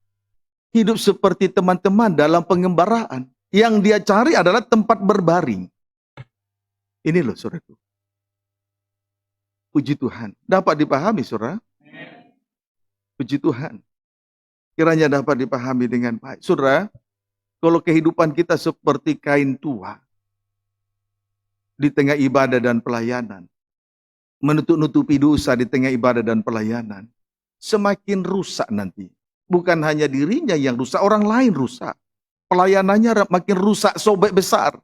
hidup seperti teman-teman dalam pengembaraan. Yang dia cari adalah tempat berbaring. Ini loh saudaraku. Puji Tuhan. Dapat dipahami saudara? Puji Tuhan. Kiranya dapat dipahami dengan baik. Saudara, kalau kehidupan kita seperti kain tua di tengah ibadah dan pelayanan, menutup-nutupi dosa di tengah ibadah dan pelayanan, semakin rusak nanti. Bukan hanya dirinya yang rusak, orang lain rusak. Pelayanannya makin rusak, sobek besar.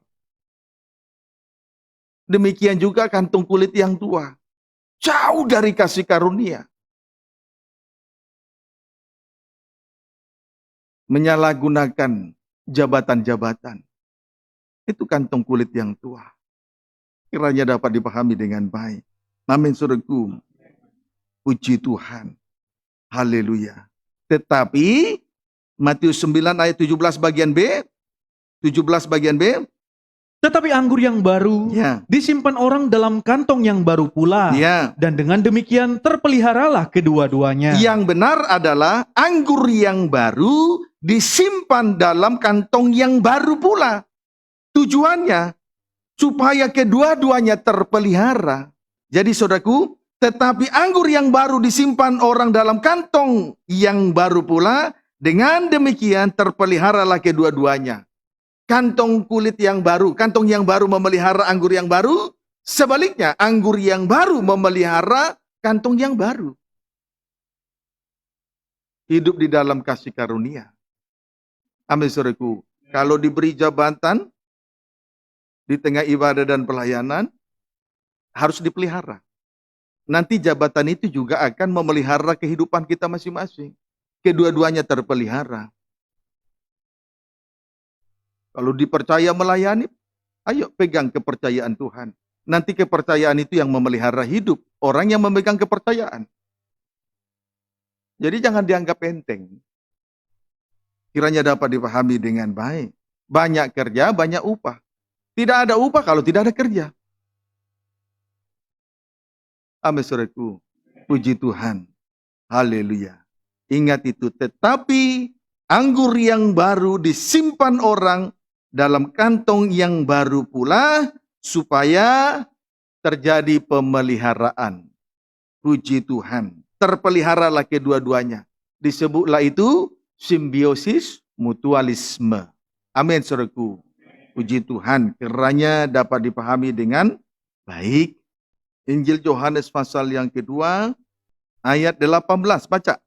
Demikian juga kantung kulit yang tua. Jauh dari kasih karunia. Menyalahgunakan jabatan-jabatan. Itu kantong kulit yang tua. Kiranya dapat dipahami dengan baik. Amin, saudaraku. Puji Tuhan. Haleluya. Tetapi Matius 9 ayat 17 bagian B. 17 bagian B. Tetapi anggur yang baru Ya. disimpan orang dalam kantong yang baru pula. Ya. Dan dengan demikian terpeliharalah kedua-duanya. Yang benar adalah anggur yang baru disimpan dalam kantong yang baru pula. Tujuannya supaya kedua-duanya terpelihara. Jadi saudaraku, tetapi anggur yang baru disimpan orang dalam kantong yang baru pula, dengan demikian terpeliharalah kedua-duanya. Kantong kulit yang baru, kantong yang baru memelihara anggur yang baru, sebaliknya anggur yang baru memelihara kantong yang baru. Hidup di dalam kasih karunia. Amin saudaraku. Kalau diberi jabatan di tengah ibadah dan pelayanan, harus dipelihara. Nanti jabatan itu juga akan memelihara kehidupan kita masing-masing. Kedua-duanya terpelihara. Kalau dipercaya melayani, ayo pegang kepercayaan Tuhan. Nanti kepercayaan itu yang memelihara hidup orang yang memegang kepercayaan. Jadi jangan dianggap enteng. Kiranya dapat dipahami dengan baik. Banyak kerja, banyak upah. Tidak ada upah kalau tidak ada kerja. Amin saudaraku. Puji Tuhan. Haleluya. Ingat itu. Tetapi anggur yang baru disimpan orang dalam kantong yang baru pula, supaya terjadi pemeliharaan. Puji Tuhan. Terpeliharalah kedua-duanya. Disebutlah itu simbiosis mutualisme. Amin saudaraku. Puji Tuhan. Kiranya dapat dipahami dengan baik. Injil Yohanes pasal yang kedua, ayat 18. Baca.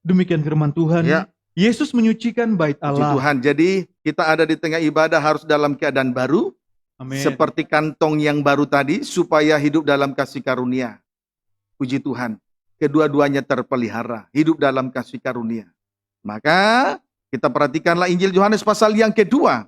Demikian firman Tuhan. Ya. Yesus menyucikan bait Puji Allah. Tuhan. Jadi kita ada di tengah ibadah harus dalam keadaan baru. Amin. Seperti kantong yang baru tadi, supaya hidup dalam kasih karunia. Puji Tuhan. Kedua-duanya terpelihara. Hidup dalam kasih karunia. Maka kita perhatikanlah Injil Yohanes pasal yang kedua.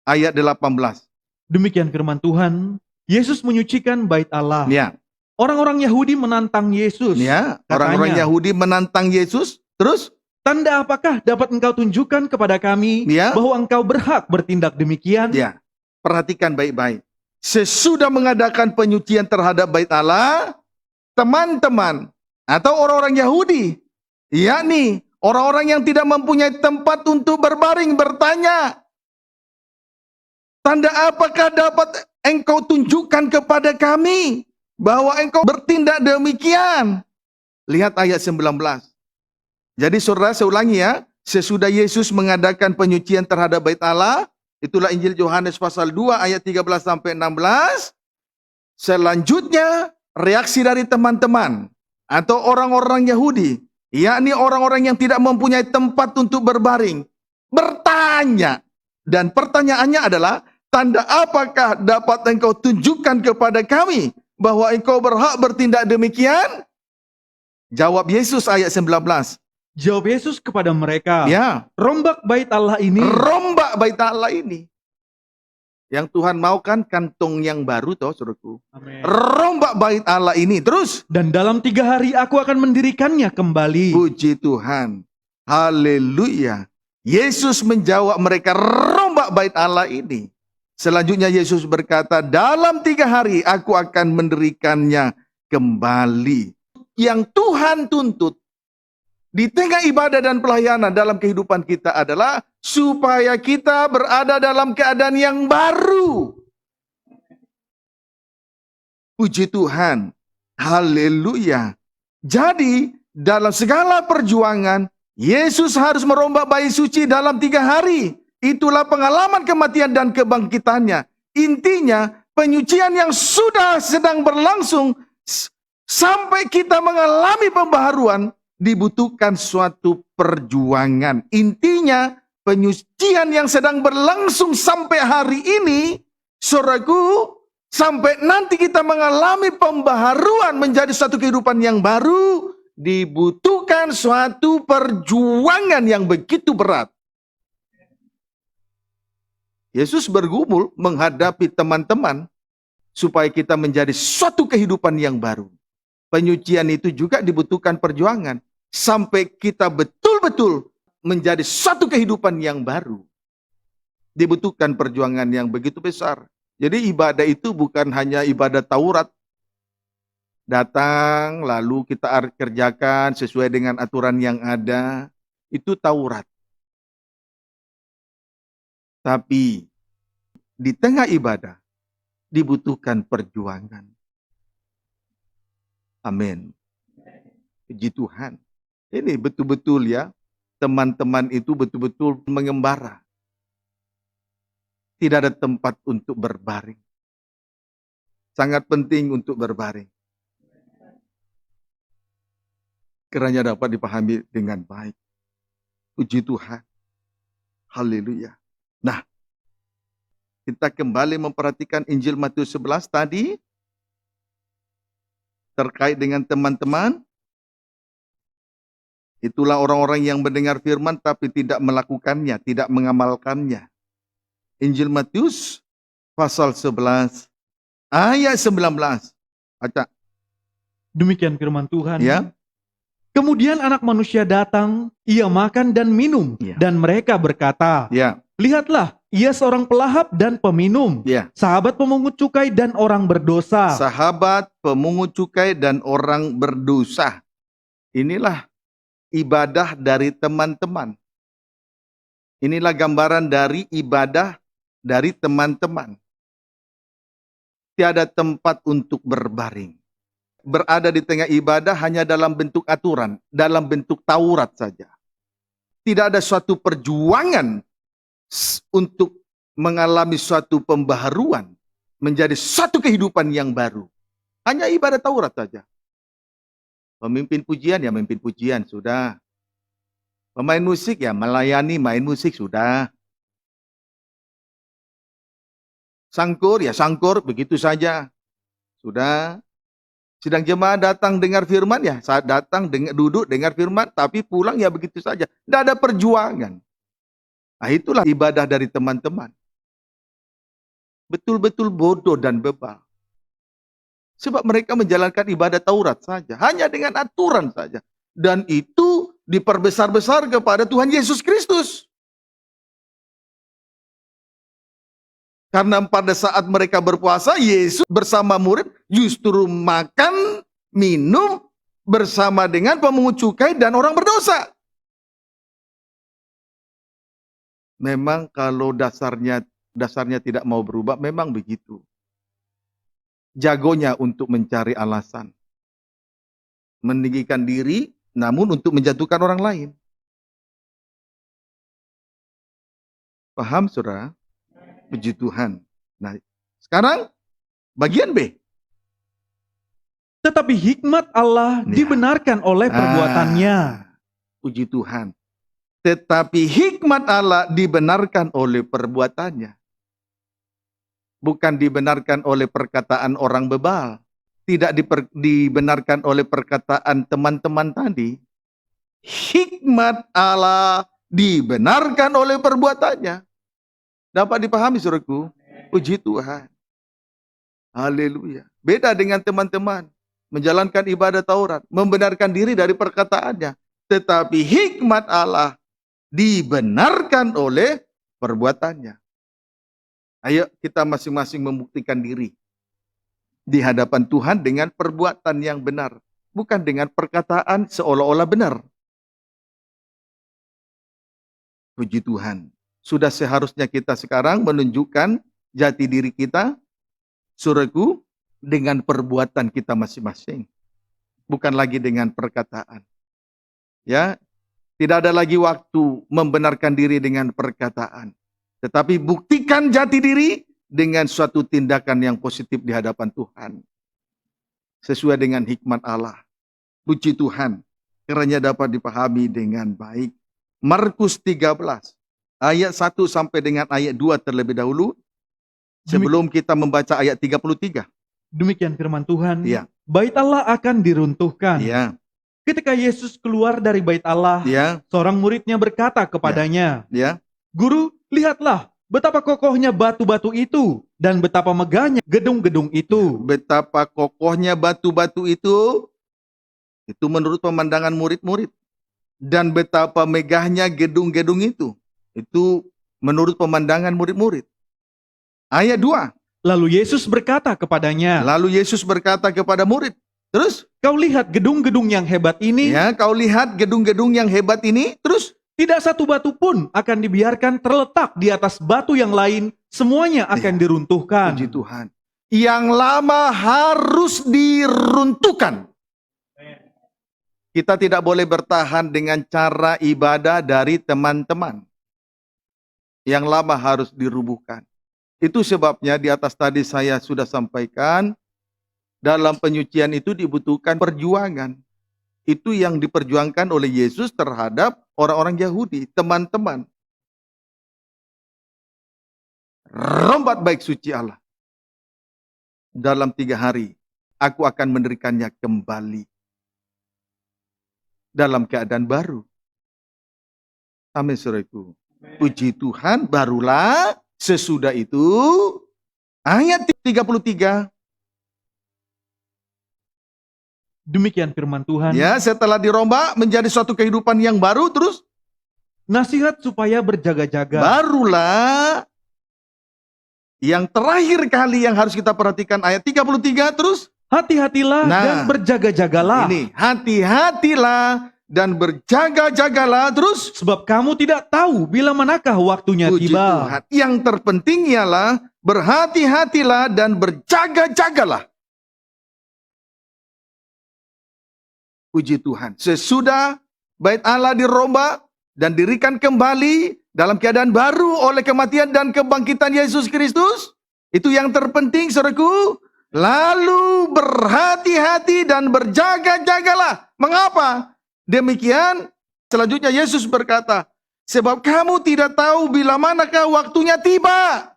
Ayat 18. Demikian firman Tuhan. Yesus menyucikan bait Allah. Ya. Orang-orang Yahudi menantang Yesus. Ya. Katanya, Orang-orang Yahudi menantang Yesus. Terus? tanda apakah dapat engkau tunjukkan kepada kami Ya. bahwa engkau berhak bertindak demikian? Ya. Perhatikan baik-baik. Sesudah mengadakan penyucian terhadap bait Allah, teman-teman atau orang-orang Yahudi, yakni orang-orang yang tidak mempunyai tempat untuk berbaring, bertanya, tanda apakah dapat engkau tunjukkan kepada kami bahwa engkau bertindak demikian? Lihat ayat 19. Jadi saudara, saya ulangi ya. Sesudah Yesus mengadakan penyucian terhadap bait Allah, itulah Injil Yohanes pasal 2 ayat 13 sampai 16. Selanjutnya reaksi dari teman-teman atau orang-orang Yahudi, yakni orang-orang yang tidak mempunyai tempat untuk berbaring, bertanya. Dan pertanyaannya adalah, tanda apakah dapat engkau tunjukkan kepada kami bahwa engkau berhak bertindak demikian? Jawab Yesus ayat 19. Jawab Yesus kepada mereka, Ya, rombak bait Allah ini. rombak bait Allah ini. Yang Tuhan mau kan kantong yang baru toh, saudaraku. Amin. Rombak bait Allah ini. Terus, Dan dalam 3 hari aku akan mendirikannya kembali. puji Tuhan. Haleluya. Yesus menjawab mereka, rombak bait Allah ini. Selanjutnya Yesus berkata, dalam 3 hari aku akan mendirikannya kembali. Yang Tuhan tuntut di tengah ibadah dan pelayanan dalam kehidupan kita adalah supaya kita berada dalam keadaan yang baru. Puji Tuhan. Haleluya. Jadi, dalam segala perjuangan, Yesus harus merombak bayi suci dalam 3 hari. Itulah pengalaman kematian dan kebangkitannya. Intinya, penyucian yang sudah sedang berlangsung, sampai kita mengalami pembaharuan, dibutuhkan suatu perjuangan. Intinya, penyucian yang sedang berlangsung sampai hari ini, saudaraku, sampai nanti kita mengalami pembaharuan menjadi satu kehidupan yang baru, dibutuhkan suatu perjuangan yang begitu berat. Yesus bergumul menghadapi teman-teman supaya kita menjadi suatu kehidupan yang baru. Penyucian itu juga dibutuhkan perjuangan sampai kita betul-betul menjadi suatu kehidupan yang baru. Dibutuhkan perjuangan yang begitu besar. Jadi ibadah itu bukan hanya ibadah Taurat. Datang lalu kita kerjakan sesuai dengan aturan yang ada. Itu Taurat. Tapi di tengah ibadah dibutuhkan perjuangan. Amin. Puji Tuhan. Ini betul-betul ya, teman-teman itu betul-betul mengembara. Tidak ada tempat untuk berbaring. Sangat penting untuk berbaring. Kiranya dapat dipahami dengan baik. Puji Tuhan. Haleluya. Nah, kita kembali memperhatikan Injil Matius 11 tadi. Terkait dengan teman-teman. Itulah orang-orang yang mendengar firman tapi tidak melakukannya, tidak mengamalkannya. Injil Matius pasal 11 ayat 19. Baca. Demikian firman Tuhan. Ya. Kemudian anak manusia datang, ia makan dan minum, Ya. dan mereka berkata, Ya. lihatlah, ia seorang pelahap dan peminum, Ya. sahabat pemungut cukai dan orang berdosa. Sahabat pemungut cukai dan orang berdosa. Inilah ibadah dari teman-teman. Inilah gambaran dari ibadah dari teman-teman. Tiada tempat untuk berbaring. Berada di tengah ibadah hanya dalam bentuk aturan, dalam bentuk Taurat saja. Tidak ada suatu perjuangan untuk mengalami suatu pembaharuan, menjadi satu kehidupan yang baru. Hanya ibadah Taurat saja. Pemimpin pujian ya memimpin pujian, sudah. Pemain musik ya melayani main musik, sudah. Sangkur ya sangkur, begitu saja. Sudah. Sidang jemaah datang dengar firman ya, saat datang duduk dengar firman, tapi pulang ya begitu saja. Tidak ada perjuangan. Nah itulah ibadah dari teman-teman. Betul-betul bodoh dan bebal. Sebab mereka menjalankan ibadah Taurat saja, hanya dengan aturan saja. Dan itu diperbesar-besar kepada Tuhan Yesus Kristus. Karena pada saat mereka berpuasa, Yesus bersama murid justru makan, minum bersama dengan pemungut cukai dan orang berdosa. Memang kalau dasarnya tidak mau berubah, memang begitu. Jagonya untuk mencari alasan. Meninggikan diri, namun untuk menjatuhkan orang lain. Paham, saudara? Puji Tuhan. Nah, sekarang bagian B. Tetapi hikmat Allah Ya. dibenarkan oleh perbuatannya. Puji Tuhan. Tetapi hikmat Allah dibenarkan oleh perbuatannya. Bukan dibenarkan oleh perkataan orang bebal. Tidak dibenarkan oleh perkataan teman-teman tadi. Hikmat Allah dibenarkan oleh perbuatannya. Dapat dipahami, saudaraku? Puji Tuhan. Haleluya. Beda dengan teman-teman. Menjalankan ibadah Taurat. Membenarkan diri dari perkataannya. Tetapi hikmat Allah dibenarkan oleh perbuatannya. Ayo kita masing-masing membuktikan diri. Di hadapan Tuhan dengan perbuatan yang benar. Bukan dengan perkataan seolah-olah benar. Puji Tuhan. Sudah seharusnya kita sekarang menunjukkan jati diri kita. Saudaraku, dengan perbuatan kita masing-masing, bukan lagi dengan perkataan. Ya, tidak ada lagi waktu membenarkan diri dengan perkataan, tetapi buktikan jati diri dengan suatu tindakan yang positif di hadapan Tuhan, sesuai dengan hikmat Allah. Puji Tuhan, kiranya dapat dipahami dengan baik. Markus 13, ayat 1 sampai dengan ayat 2 terlebih dahulu, sebelum kita membaca ayat 33. Demikian firman Tuhan. Ya. Bait Allah akan diruntuhkan. Ya, Ketika Yesus keluar dari bait Allah, ya, seorang muridnya berkata kepadanya, ya. Guru, lihatlah betapa kokohnya batu-batu itu dan betapa megahnya gedung-gedung itu. Betapa kokohnya batu-batu itu menurut pemandangan murid-murid. Dan betapa megahnya gedung-gedung itu menurut pemandangan murid-murid. Ayat 2. Lalu Yesus berkata kepadanya, Lalu Yesus berkata kepada murid, terus, Kau lihat gedung-gedung yang hebat ini, ya, kau lihat gedung-gedung yang hebat ini, terus, tidak satu batu pun akan dibiarkan terletak di atas batu yang lain, semuanya akan Ya. diruntuhkan. Puji Tuhan. Yang lama harus diruntuhkan. Kita tidak boleh bertahan dengan cara ibadah dari teman-teman. Yang lama harus dirubuhkan. Itu sebabnya di atas tadi saya sudah sampaikan, dalam penyucian itu dibutuhkan perjuangan. Itu yang diperjuangkan oleh Yesus terhadap orang-orang Yahudi, teman-teman. Rombat baik suci Allah. Dalam 3 hari, aku akan mendirikannya kembali. Dalam keadaan baru. Amin, saudaraku. Puji Tuhan, barulah sesudah itu, ayat 33. Demikian firman Tuhan. Ya, setelah dirombak menjadi suatu kehidupan yang baru, terus Nasihat supaya berjaga-jaga. barulah yang terakhir kali yang harus kita perhatikan, ayat 33, terus Hati-hatilah Nah, dan berjaga-jagalah. ini, hati-hatilah dan berjaga-jagalah, terus Sebab kamu tidak tahu bila manakah waktunya puji tiba. Tuhan. Yang terpenting ialah berhati-hatilah dan berjaga-jagalah. Puji Tuhan. Sesudah bait Allah dirombak dan dirikan kembali dalam keadaan baru oleh kematian dan kebangkitan Yesus Kristus, itu yang terpenting, saudaraku. Lalu berhati-hati dan berjaga-jagalah. Mengapa? Demikian, selanjutnya Yesus berkata, sebab kamu tidak tahu bila manakah waktunya tiba.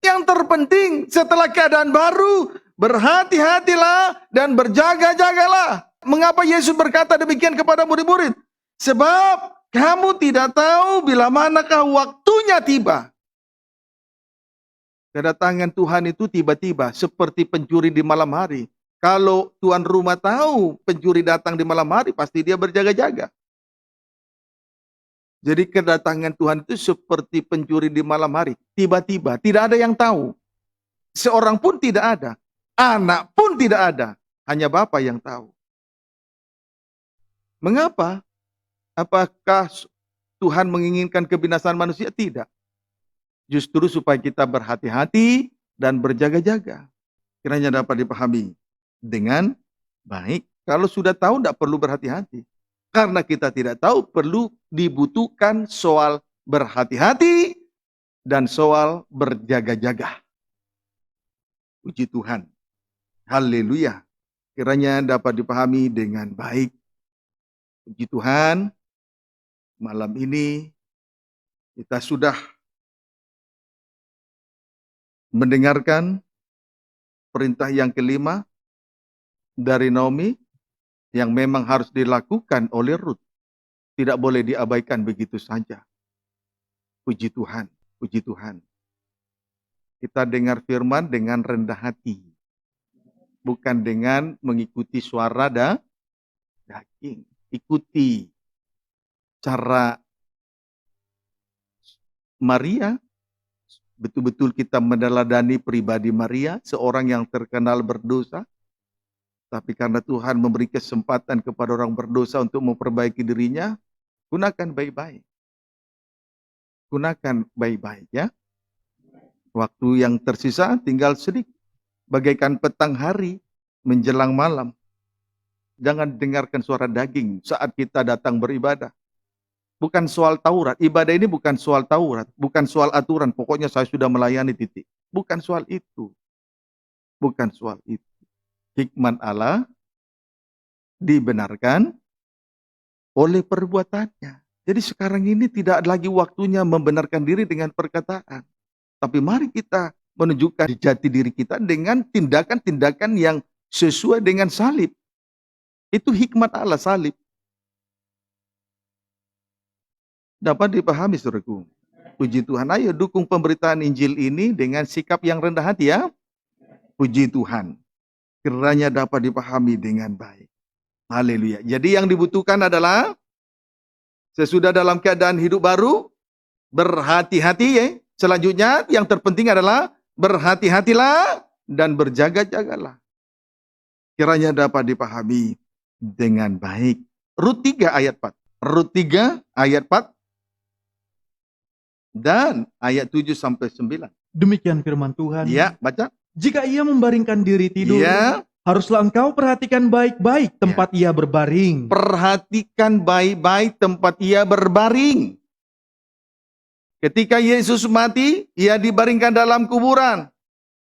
Yang terpenting setelah keadaan baru, berhati-hatilah dan berjaga-jagalah. Mengapa Yesus berkata demikian kepada murid-murid? Sebab kamu tidak tahu bila manakah waktunya tiba. Kedatangan Tuhan itu tiba-tiba, seperti pencuri di malam hari. Kalau tuan rumah tahu pencuri datang di malam hari, pasti dia berjaga-jaga. Jadi kedatangan Tuhan itu seperti pencuri di malam hari. Tiba-tiba, tidak ada yang tahu. Seorang pun tidak ada. Anak pun tidak ada. Hanya Bapa yang tahu. Mengapa? Apakah Tuhan menginginkan kebinasaan manusia? Tidak. Justru supaya kita berhati-hati dan berjaga-jaga. Kiranya dapat dipahami dengan baik. Kalau sudah tahu, tidak perlu berhati-hati. Karena kita tidak tahu, perlu dibutuhkan soal berhati-hati dan soal berjaga-jaga. Puji Tuhan. Haleluya. Kiranya dapat dipahami dengan baik. Puji Tuhan. Malam ini kita sudah mendengarkan perintah yang kelima dari Naomi yang memang harus dilakukan oleh Ruth. Tidak boleh diabaikan begitu saja. Puji Tuhan, puji Tuhan. Kita dengar firman dengan rendah hati. Bukan dengan mengikuti suara daging. Ikuti cara Maria. Betul-betul kita meneladani pribadi Maria, seorang yang terkenal berdosa. Tapi karena Tuhan memberi kesempatan kepada orang berdosa untuk memperbaiki dirinya, gunakan baik-baik. Gunakan baik-baik ya. Waktu yang tersisa tinggal sedikit. bagaikan petang hari menjelang malam. Jangan dengarkan suara daging saat kita datang beribadah. Bukan soal Taurat. Ibadah ini bukan soal Taurat. Bukan soal aturan. Pokoknya saya sudah melayani titik. Bukan soal itu. Bukan soal itu. Hikmat Allah dibenarkan oleh perbuatannya. Jadi sekarang ini tidak lagi waktunya membenarkan diri dengan perkataan. Tapi mari kita menunjukkan jati diri kita dengan tindakan-tindakan yang sesuai dengan salib. Itu hikmat Allah, salib. Dapat dipahami, saudaraku. Puji Tuhan. Ayo dukung pemberitaan Injil ini dengan sikap yang rendah hati ya. Puji Tuhan. Kiranya dapat dipahami dengan baik. Haleluya. Jadi yang dibutuhkan adalah sesudah dalam keadaan hidup baru, berhati-hati ya. Selanjutnya yang terpenting adalah berhati-hatilah dan berjaga-jagalah. Kiranya dapat dipahami dengan baik. Rut 3 ayat 4. Rut 3 ayat 4 dan ayat 7 sampai 9. Demikian firman Tuhan. Ya, baca. Jika ia membaringkan diri tidur, Ya, haruslah engkau perhatikan baik-baik tempat ia berbaring. perhatikan baik-baik tempat ia berbaring. Ketika Yesus mati, ia dibaringkan dalam kuburan.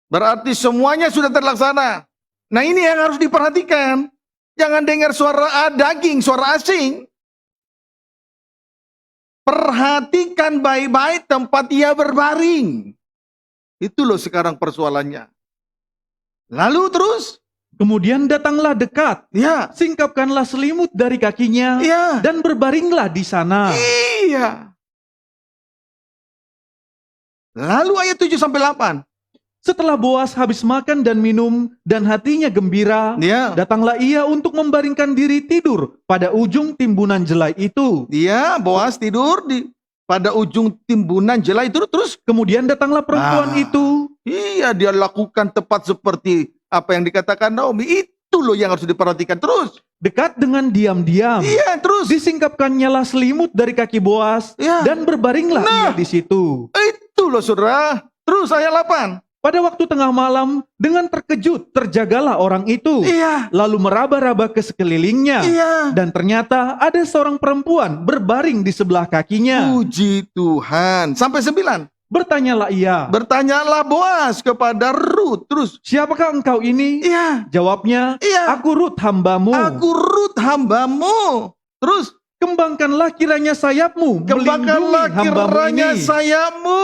Berarti semuanya sudah terlaksana. Nah, ini yang harus diperhatikan. Jangan dengar suara daging, suara asing. Perhatikan baik-baik tempat ia berbaring. Itu loh sekarang persoalannya. Lalu terus? Kemudian datanglah dekat, Ya, singkapkanlah selimut dari kakinya, ya, dan berbaringlah di sana. iya. Lalu ayat 7 sampai 8. Setelah Boas habis makan dan minum, dan hatinya gembira, Ya, datanglah ia untuk membaringkan diri tidur pada ujung timbunan jelai itu. dia Boas tidur pada ujung timbunan jelai itu terus. Kemudian datanglah perempuan Ah. itu. Iya, dia lakukan tepat seperti apa yang dikatakan Naomi. Itu loh yang harus diperhatikan terus. Dekat dengan diam-diam, Iya, terus. disingkapkannya lah selimut dari kaki Boas, Ya. dan berbaringlah ia di situ. Itu loh saudara. Terus ayat 8. Pada waktu tengah malam, dengan terkejut terjagalah orang itu, Iya, lalu meraba-raba ke sekelilingnya, iya. dan ternyata ada seorang perempuan berbaring di sebelah kakinya. Puji Tuhan. Sampai 9. Bertanyalah ia, Bertanyalah Boas kepada Rut. Terus. siapakah engkau ini? Iya, Jawabnya, iya. aku Rut hambamu. Aku Rut hambamu. Terus. Kembangkanlah kiranya sayapmu, Kembangkanlah melindungi hambamu kiranya ini. sayapmu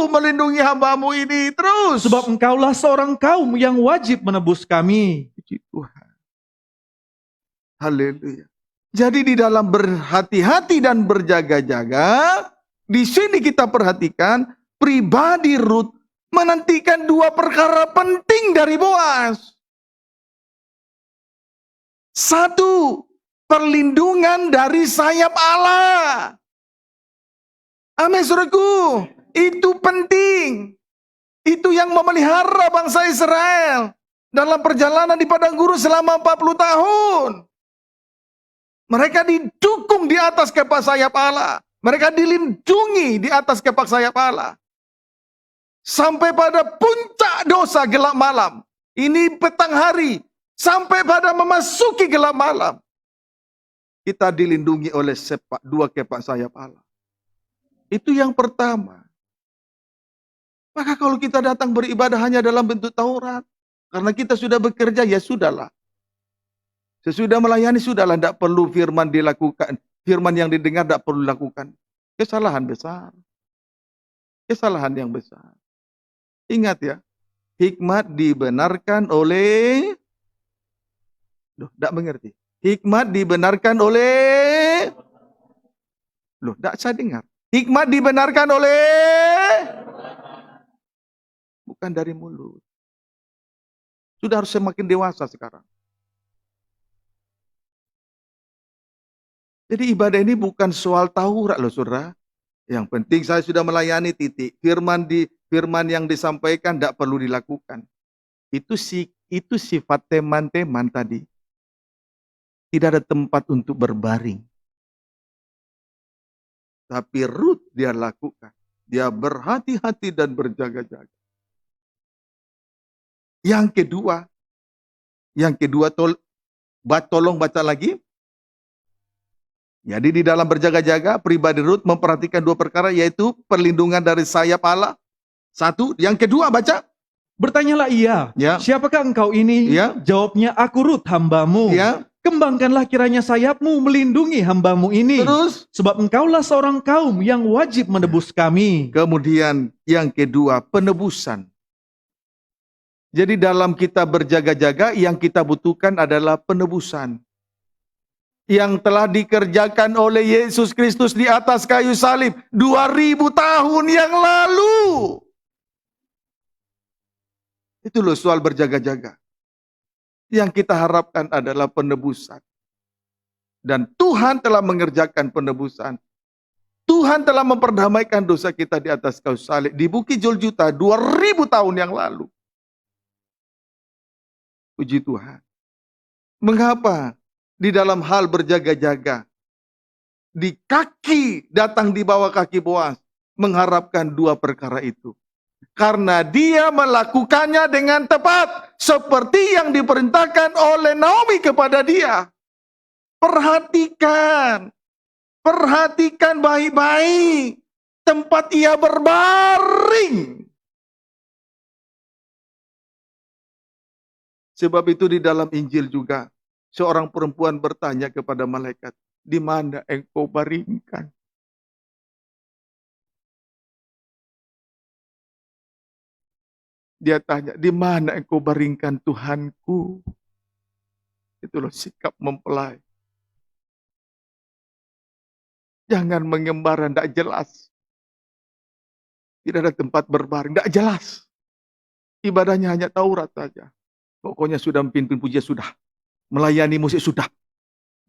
melindungi hambamu ini. Terus. Sebab engkaulah seorang kaum yang wajib menebus kami. Puji Tuhan. Haleluya. Jadi di dalam berhati-hati dan berjaga-jaga, di sini kita perhatikan pribadi Rut menantikan dua perkara penting dari Boas. Satu, perlindungan dari sayap Allah. Amin, saudaraku. Itu penting. Itu yang memelihara bangsa Israel dalam perjalanan di padang gurun selama 40 tahun. Mereka didukung di atas kepak sayap Allah. Mereka dilindungi di atas kepak sayap Allah. Sampai pada puncak dosa gelap malam. Ini petang hari. Sampai pada memasuki gelap malam. Kita dilindungi oleh dua kepak sayap Allah. Itu yang pertama. Maka kalau kita datang beribadah hanya dalam bentuk Taurat. Karena kita sudah bekerja, ya sudahlah. Sesudah melayani, sudahlah. Tidak perlu firman dilakukan. Firman yang didengar tidak perlu dilakukan. Kesalahan besar. Kesalahan yang besar. Ingat ya. Hikmat dibenarkan oleh... Loh, tidak mengerti. Hikmat dibenarkan oleh... Loh, tidak saya dengar. Hikmat dibenarkan oleh... Bukan dari mulut. Sudah harus semakin dewasa sekarang. Jadi ibadah ini bukan soal Taurat loh saudara. Yang penting saya sudah melayani titik. Firman yang disampaikan tidak perlu dilakukan. Itu sifat teman-teman tadi. Tidak ada tempat untuk berbaring. Tapi Rut dia lakukan. Dia berhati-hati dan berjaga-jaga. Yang kedua tolong baca lagi. Jadi di dalam berjaga-jaga, pribadi Rut memperhatikan dua perkara, yaitu perlindungan dari sayap Allah. Satu, yang kedua baca. Bertanyalah ia, Ya. siapakah engkau ini? Ya. Jawabnya, aku Rut, hambamu. Ya. Kembangkanlah kiranya sayapmu melindungi hambamu ini. Terus, Sebab engkaulah seorang kaum yang wajib menebus kami. kemudian yang kedua, penebusan. Jadi dalam kita berjaga-jaga, yang kita butuhkan adalah penebusan. Yang telah dikerjakan oleh Yesus Kristus di atas kayu salib 2000 tahun yang lalu. Itu loh soal berjaga-jaga. Yang kita harapkan adalah penebusan. Dan Tuhan telah mengerjakan penebusan. Tuhan telah memperdamaikan dosa kita di atas kayu salib di Bukit Golgota 2000 tahun yang lalu. Puji Tuhan. Mengapa di dalam hal berjaga-jaga, di kaki, datang di bawah kaki Boas, mengharapkan dua perkara itu? Karena dia melakukannya dengan tepat, seperti yang diperintahkan oleh Naomi kepada dia. Perhatikan baik-baik tempat ia berbaring. Sebab itu di dalam Injil juga, seorang perempuan bertanya kepada malaikat, di mana engkau baringkan? Dia tanya, di mana engkau baringkan Tuhanku? Itulah sikap mempelai. Jangan mengembara, tidak jelas. Tidak ada tempat berbaring, tidak jelas. Ibadahnya hanya Taurat saja. Pokoknya sudah memimpin pujian sudah. Melayani musik sudah.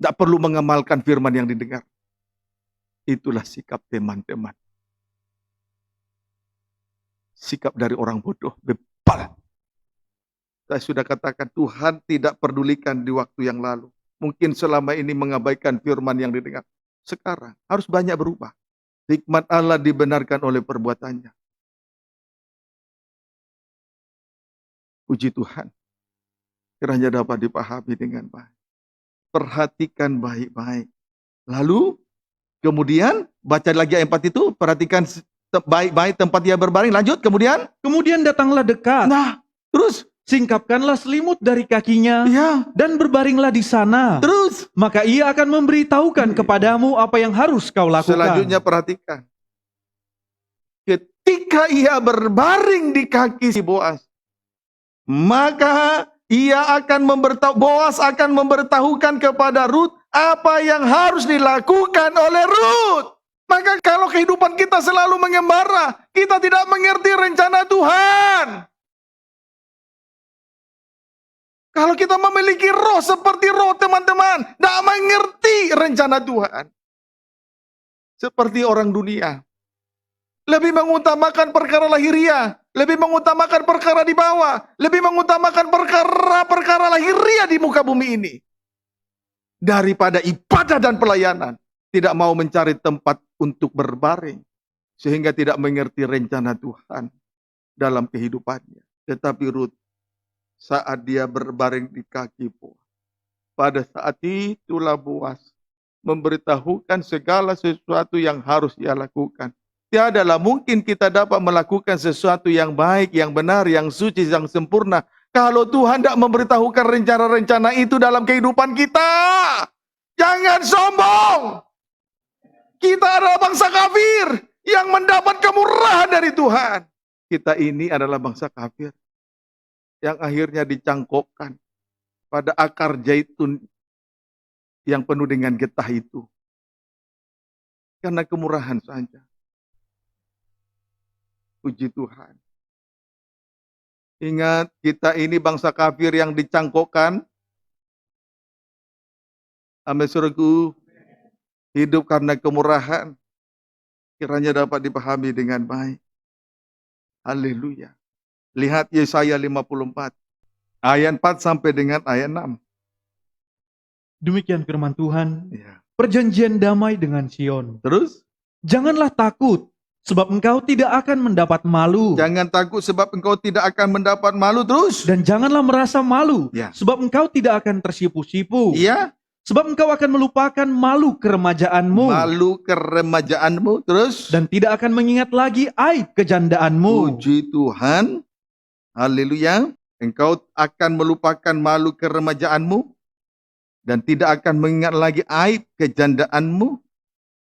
Tidak perlu mengamalkan firman yang didengar. Itulah sikap teman-teman. Sikap dari orang bodoh, bebal. Saya sudah katakan Tuhan tidak pedulikan di waktu yang lalu. Mungkin selama ini mengabaikan firman yang didengar. Sekarang harus banyak berubah. Hikmat Allah dibenarkan oleh perbuatannya. Puji Tuhan. Kiranya dapat dipahami dengan baik. Perhatikan baik-baik. Lalu, kemudian, baca lagi ayat 4 itu, perhatikan baik-baik tempat dia berbaring. Lanjut, kemudian. Kemudian datanglah dekat. Nah, terus. Singkapkanlah selimut dari kakinya. Ya. Dan berbaringlah di sana. Terus. Maka ia akan memberitahukan kepadamu apa yang harus kau lakukan. Selanjutnya perhatikan. Ketika ia berbaring di kaki si Boas, maka Boas akan memberitahukan kepada Rut apa yang harus dilakukan oleh Rut. Maka kalau kehidupan kita selalu mengembara, kita tidak mengerti rencana Tuhan. Kalau kita memiliki roh seperti roh teman-teman, tidak mengerti rencana Tuhan. Seperti orang dunia. Lebih mengutamakan perkara lahiriah, lebih mengutamakan perkara di bawah, lebih mengutamakan perkara lahiriah di muka bumi ini. Daripada ibadah dan pelayanan, tidak mau mencari tempat untuk berbaring. Sehingga tidak mengerti rencana Tuhan dalam kehidupannya. Tetapi Rut, saat dia berbaring di kaki Boas, pada saat itulah Boas memberitahukan segala sesuatu yang harus ia lakukan. Tiadalah mungkin kita dapat melakukan sesuatu yang baik, yang benar, yang suci, yang sempurna, kalau Tuhan tidak memberitahukan rencana-rencana itu dalam kehidupan kita. Jangan sombong. Kita adalah bangsa kafir yang mendapat kemurahan dari Tuhan. Kita ini adalah bangsa kafir yang akhirnya dicangkokkan pada akar zaitun yang penuh dengan getah itu. Karena kemurahan saja. Puji Tuhan. Ingat, kita ini bangsa kafir yang dicangkokkan. Amin surga. Hidup karena kemurahan. Kiranya dapat dipahami dengan baik. Haleluya. Lihat Yesaya 54. Ayat 4 sampai dengan ayat 6. Demikian firman Tuhan. Ya. Perjanjian damai dengan Sion. Terus? Janganlah takut, sebab engkau tidak akan mendapat malu. Jangan takut sebab engkau tidak akan mendapat malu terus. Dan janganlah merasa malu, Ya. sebab engkau tidak akan tersipu-sipu. Iya, Sebab engkau akan melupakan malu keremajaanmu. malu keremajaanmu terus. Dan tidak akan mengingat lagi aib kejandaanmu. Puji Tuhan. Haleluya. Engkau akan melupakan malu keremajaanmu dan tidak akan mengingat lagi aib kejandaanmu.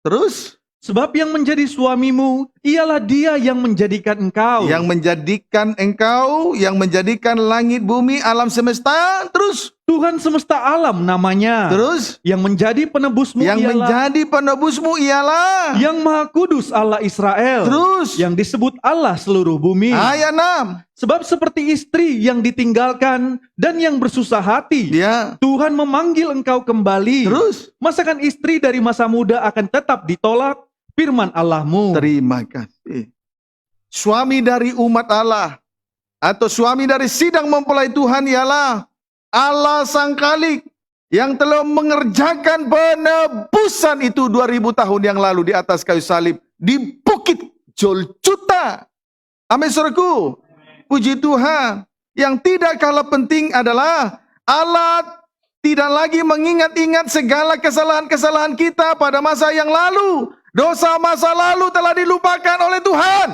Terus, Sebab yang menjadi suamimu, ialah dia yang menjadikan engkau. yang menjadikan engkau, yang menjadikan langit, bumi, alam semesta. Terus, Tuhan semesta alam namanya. terus. Yang menjadi penebusmu Yang ialah menjadi penebusmu ialah. Yang Maha Kudus Allah Israel. Terus, Yang disebut Allah seluruh bumi. ayat 6. Sebab seperti istri yang ditinggalkan dan yang bersusah hati, Dia, Tuhan memanggil engkau kembali. terus. Masakan istri dari masa muda akan tetap ditolak? Firman Allahmu. Terima kasih. Suami dari umat Allah atau suami dari sidang mempelai Tuhan ialah Allah Sang Khalik yang telah mengerjakan penebusan itu 2000 tahun yang lalu di atas kayu salib di Bukit Golgota. Amin, saudaraku. Puji Tuhan. Yang tidak kalah penting adalah Allah tidak lagi mengingat-ingat segala kesalahan-kesalahan kita pada masa yang lalu. Dosa masa lalu telah dilupakan oleh Tuhan.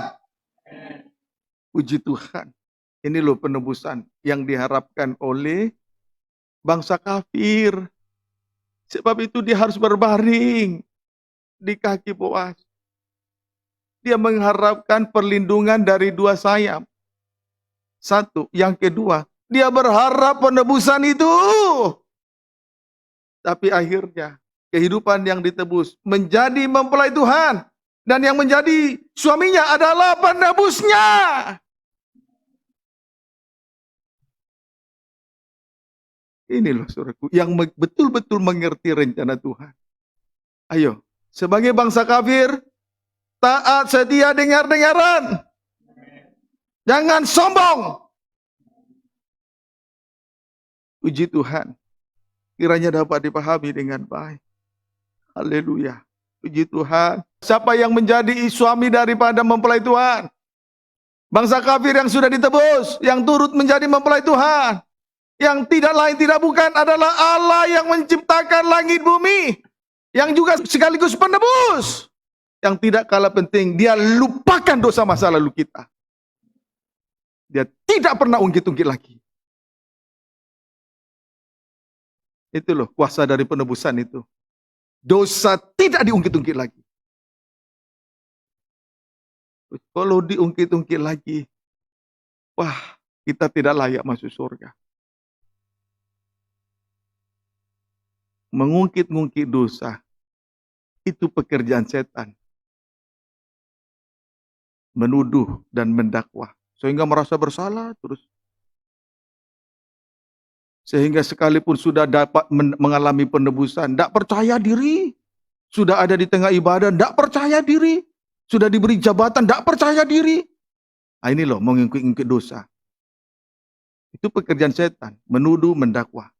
Puji Tuhan. Ini loh penebusan yang diharapkan oleh bangsa kafir. Sebab itu dia harus berbaring di kaki Boas. Dia mengharapkan perlindungan dari dua sayap. Satu. Yang kedua, dia berharap penebusan itu. Tapi akhirnya kehidupan yang ditebus menjadi mempelai Tuhan. Dan yang menjadi suaminya adalah penebusnya. Ini loh saudaraku, yang betul-betul mengerti rencana Tuhan. Ayo, sebagai bangsa kafir, taat, setia, dengar-dengaran. Jangan sombong. Puji Tuhan. Kiranya dapat dipahami dengan baik. Haleluya. Puji Tuhan. Siapa yang menjadi suami daripada mempelai Tuhan? Bangsa kafir yang sudah ditebus, yang turut menjadi mempelai Tuhan. Yang tidak lain tidak bukan adalah Allah yang menciptakan langit bumi. Yang juga sekaligus penebus. Yang tidak kalah penting, dia lupakan dosa masa lalu kita. Dia tidak pernah ungkit-ungkit lagi. Itu loh kuasa dari penebusan itu. Dosa tidak diungkit-ungkit lagi. Kalau diungkit-ungkit lagi, wah, kita tidak layak masuk surga. Mengungkit-ungkit dosa, itu pekerjaan setan. Menuduh dan mendakwa. Sehingga merasa bersalah terus. Sehingga sekalipun sudah dapat mengalami penebusan, tidak percaya diri. Sudah ada di tengah ibadah, tidak percaya diri. Sudah diberi jabatan, tidak percaya diri. Nah, ini loh, mengungkit-ungkit dosa. Itu pekerjaan setan, menuduh, mendakwa.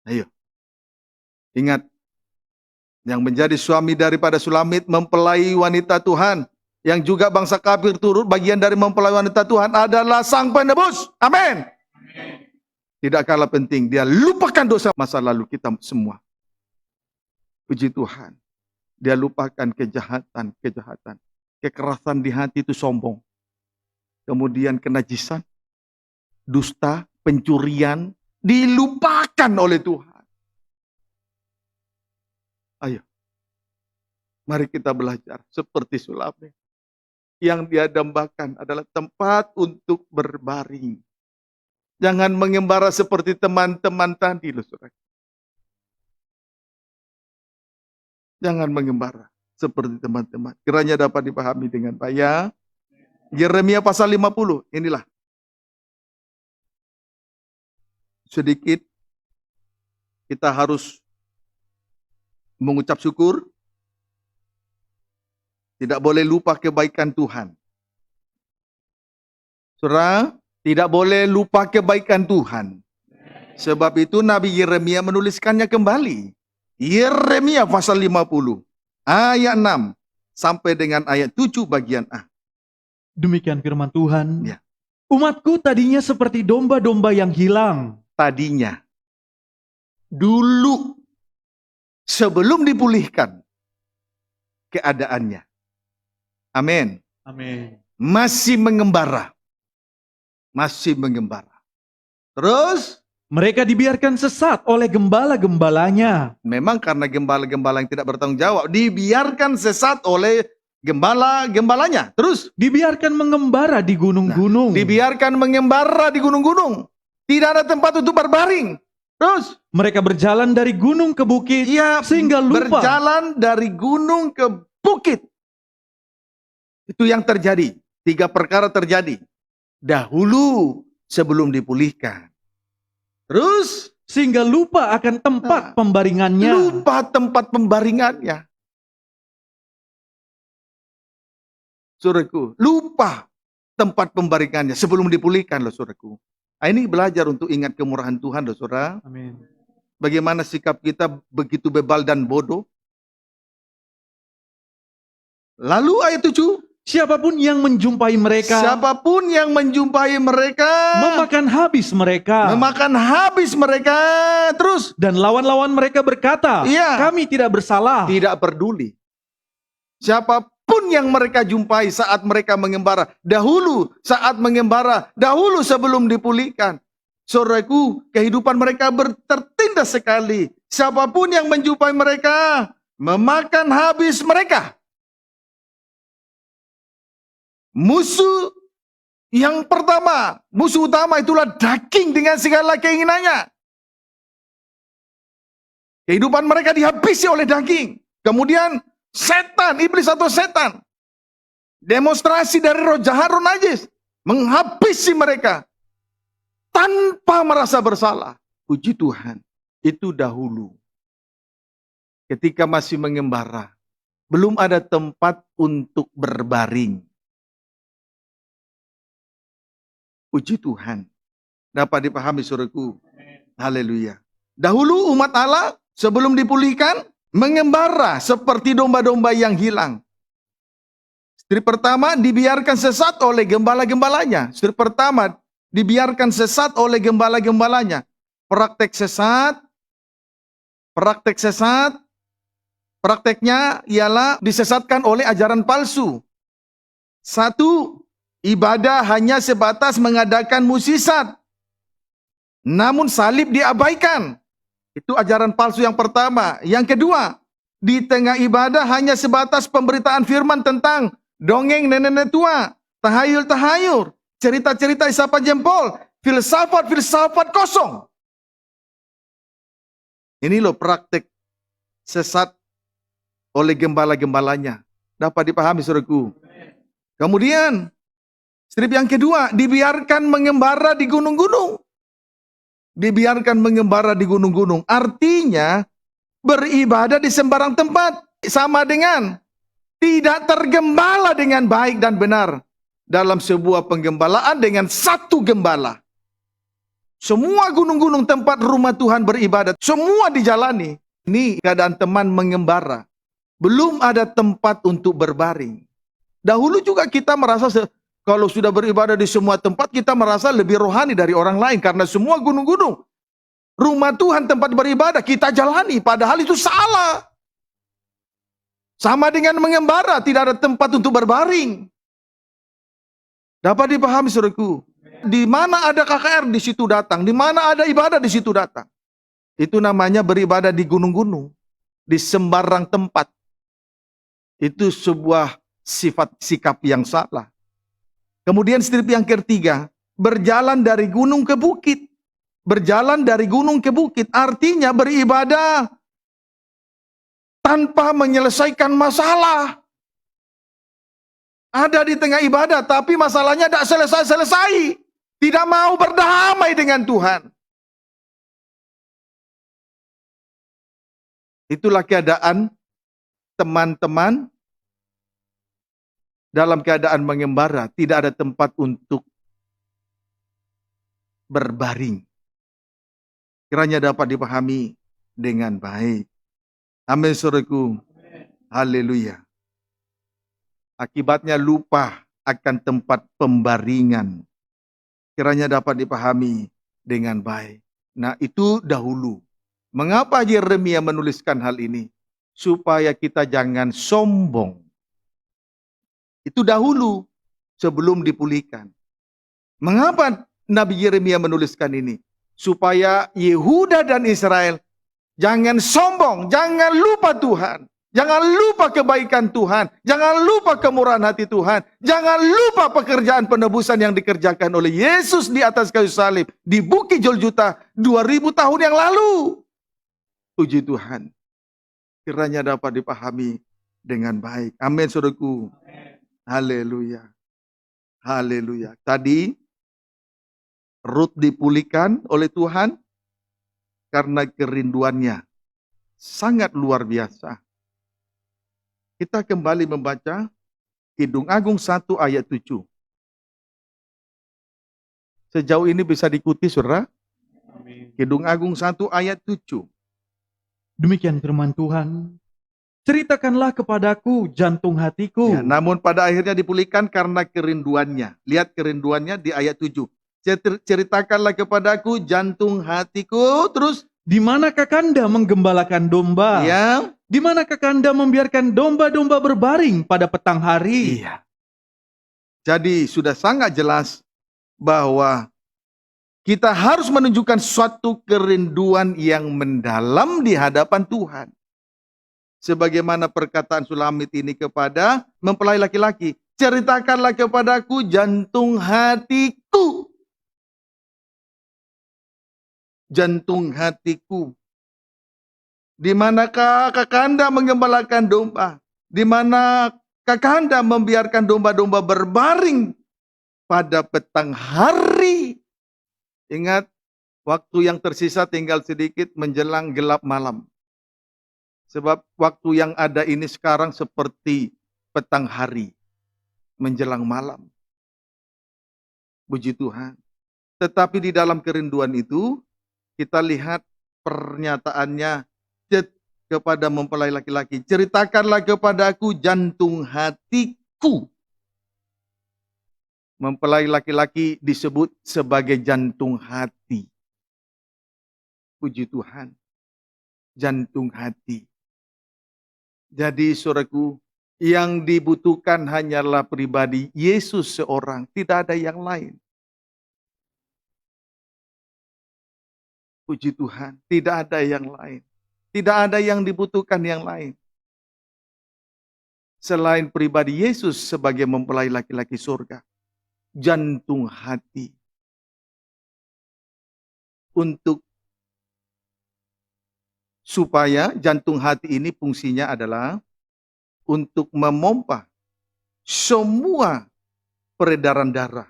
Ayo, ingat, yang menjadi suami daripada Sulamit mempelai wanita Tuhan, yang juga bangsa kafir turut bagian dari mempelai wanita Tuhan adalah Sang Penebus. Amin. Tidak kalah penting, dia lupakan dosa masa lalu kita semua. Puji Tuhan. Dia lupakan kejahatan. Kekerasan di hati itu sombong. Kemudian kenajisan, dusta, pencurian, dilupakan oleh Tuhan. Ayo. Mari kita belajar seperti Sulamit. Yang dia dambakan adalah tempat untuk berbaring. Jangan mengembara seperti teman-teman tadi, loh, saudara. Jangan mengembara seperti teman-teman. Kiranya dapat dipahami dengan baik. Yeremia pasal 50, inilah. Sedikit kita harus mengucap syukur. Tidak boleh lupa kebaikan Tuhan. Saudara, tidak boleh lupa kebaikan Tuhan. Sebab itu Nabi Yeremia menuliskannya kembali. Yeremia pasal 50 ayat 6. sampai dengan ayat 7 bagian A. Demikian firman Tuhan. Ya. Umatku tadinya seperti domba-domba yang hilang. Tadinya, dulu, sebelum dipulihkan keadaannya. Amin. Amin. Masih mengembara. Masih mengembara. Terus, Mereka dibiarkan sesat oleh gembala-gembalanya. memang karena gembala-gembala yang tidak bertanggung jawab, dibiarkan sesat oleh gembala-gembalanya. Terus, Dibiarkan mengembara di gunung-gunung. dibiarkan mengembara di gunung-gunung. Tidak ada tempat untuk berbaring. Terus, Mereka berjalan dari gunung ke bukit ia sehingga lupa. berjalan dari gunung ke bukit. Itu yang terjadi. 3 perkara terjadi. Dahulu sebelum dipulihkan. Terus Sehingga lupa akan tempat pembaringannya. lupa tempat pembaringannya. Saudaraku, lupa tempat pembaringannya sebelum dipulihkan loh saudaraku. Nah, ini belajar untuk ingat kemurahan Tuhan loh saudara. Amin. Bagaimana sikap kita begitu bebal dan bodoh. Lalu ayat 7. Siapapun yang menjumpai mereka, Siapapun yang menjumpai mereka, memakan habis mereka. memakan habis mereka. Terus, Dan lawan-lawan mereka berkata, Iya. kami tidak bersalah. tidak peduli. Siapapun yang mereka jumpai saat mereka mengembara. Dahulu saat mengembara. Dahulu sebelum dipulihkan. Saudaraku, kehidupan mereka tertindas sekali. Siapapun yang menjumpai mereka, memakan habis mereka. Musuh yang pertama, musuh utama itulah daging dengan segala keinginannya. Kehidupan mereka dihabisi oleh daging. Kemudian setan, iblis atau setan. Demonstrasi dari roh jahat, roh najis. Menghabisi mereka. Tanpa merasa bersalah. Puji Tuhan. Itu dahulu. Ketika masih mengembara. Belum ada tempat untuk berbaring. Puji Tuhan. Dapat dipahami saudaraku. Haleluya. Dahulu umat Allah sebelum dipulihkan mengembara seperti domba-domba yang hilang. Istri pertama dibiarkan sesat oleh gembala-gembalanya. Istri pertama dibiarkan sesat oleh gembala-gembalanya. Praktek sesat. Prakteknya ialah disesatkan oleh ajaran palsu. 1. Ibadah hanya sebatas mengadakan mukjizat. Namun salib diabaikan. Itu ajaran palsu yang pertama. Yang kedua, di tengah ibadah hanya sebatas pemberitaan firman tentang dongeng nenek-nenek tua, tahayul-tahayul, cerita-cerita isapan jempol, filsafat-filsafat kosong. Ini loh praktek sesat oleh gembala-gembalanya. Dapat dipahami saudaraku. Kemudian, strip yang kedua, dibiarkan mengembara di gunung-gunung. Dibiarkan mengembara di gunung-gunung. Artinya, beribadah di sembarang tempat. Sama dengan tidak tergembala dengan baik dan benar. Dalam sebuah penggembalaan dengan satu gembala. Semua gunung-gunung tempat rumah Tuhan beribadat. Semua dijalani. Ini keadaan teman mengembara. Belum ada tempat untuk berbaring. Dahulu juga kita merasa kalau sudah beribadah di semua tempat, kita merasa lebih rohani dari orang lain. Karena semua gunung-gunung, rumah Tuhan tempat beribadah, kita jalani. Padahal itu salah. Sama dengan mengembara, tidak ada tempat untuk berbaring. Dapat dipahami saudaraku? Di mana ada KKR, di situ datang. Di mana ada ibadah, di situ datang. Itu namanya beribadah di gunung-gunung. Di sembarang tempat. Itu sebuah sikap yang salah. Kemudian strip yang ketiga, berjalan dari gunung ke bukit. Berjalan dari gunung ke bukit, artinya beribadah tanpa menyelesaikan masalah. Ada di tengah ibadah, tapi masalahnya tidak selesai-selesai. Tidak mau berdamai dengan Tuhan. Itulah keadaan teman-teman dalam keadaan mengembara, tidak ada tempat untuk berbaring. Kiranya dapat dipahami dengan baik. Amin saudaraku. Haleluya. Akibatnya lupa akan tempat pembaringan. Kiranya dapat dipahami dengan baik. Nah, itu dahulu. Mengapa Yeremia menuliskan hal ini? Supaya kita jangan sombong. Itu dahulu, sebelum dipulihkan. Mengapa Nabi Yeremia menuliskan ini? Supaya Yehuda dan Israel jangan sombong, jangan lupa Tuhan. Jangan lupa kebaikan Tuhan. Jangan lupa kemurahan hati Tuhan. Jangan lupa pekerjaan penebusan yang dikerjakan oleh Yesus di atas kayu salib. Di Bukit Golgota 2000 tahun yang lalu. Puji Tuhan. Kiranya dapat dipahami dengan baik. Amin, saudaraku. Haleluya. Haleluya. Tadi Rut dipulihkan oleh Tuhan karena kerinduannya sangat luar biasa. Kita kembali membaca Kidung Agung 1 ayat 7. Sejauh ini bisa diikuti, saudara? Kidung Agung 1 ayat 7. Demikian firman Tuhan. Ceritakanlah kepadaku jantung hatiku. Ya, namun pada akhirnya dipulihkan karena kerinduannya. Lihat kerinduannya di ayat 7. Ceritakanlah kepadaku jantung hatiku. Terus, Di mana Kakanda menggembalakan domba? ya, Di mana Kakanda membiarkan domba-domba berbaring pada petang hari? iya. Jadi sudah sangat jelas bahwa kita harus menunjukkan suatu kerinduan yang mendalam di hadapan Tuhan. Sebagaimana perkataan Sulamit ini kepada mempelai laki-laki. Ceritakanlah kepadaku jantung hatiku. Jantung hatiku. Di manakah Kakanda menggembalakan domba? Di mana Kakanda membiarkan domba-domba berbaring pada petang hari? Ingat, waktu yang tersisa tinggal sedikit menjelang gelap malam. Sebab waktu yang ada ini sekarang seperti petang hari menjelang malam. Puji Tuhan. Tetapi di dalam kerinduan itu, kita lihat pernyataannya kepada mempelai laki-laki. Ceritakanlah kepadaku jantung hatiku. Mempelai laki-laki disebut sebagai jantung hati. Puji Tuhan. Jantung hati. Jadi saudaraku, yang dibutuhkan hanyalah pribadi Yesus seorang. Tidak ada yang lain. Puji Tuhan, tidak ada yang lain. Tidak ada yang dibutuhkan yang lain. Selain pribadi Yesus sebagai mempelai laki-laki surga. Jantung hati. Supaya jantung hati ini fungsinya adalah untuk memompa semua peredaran darah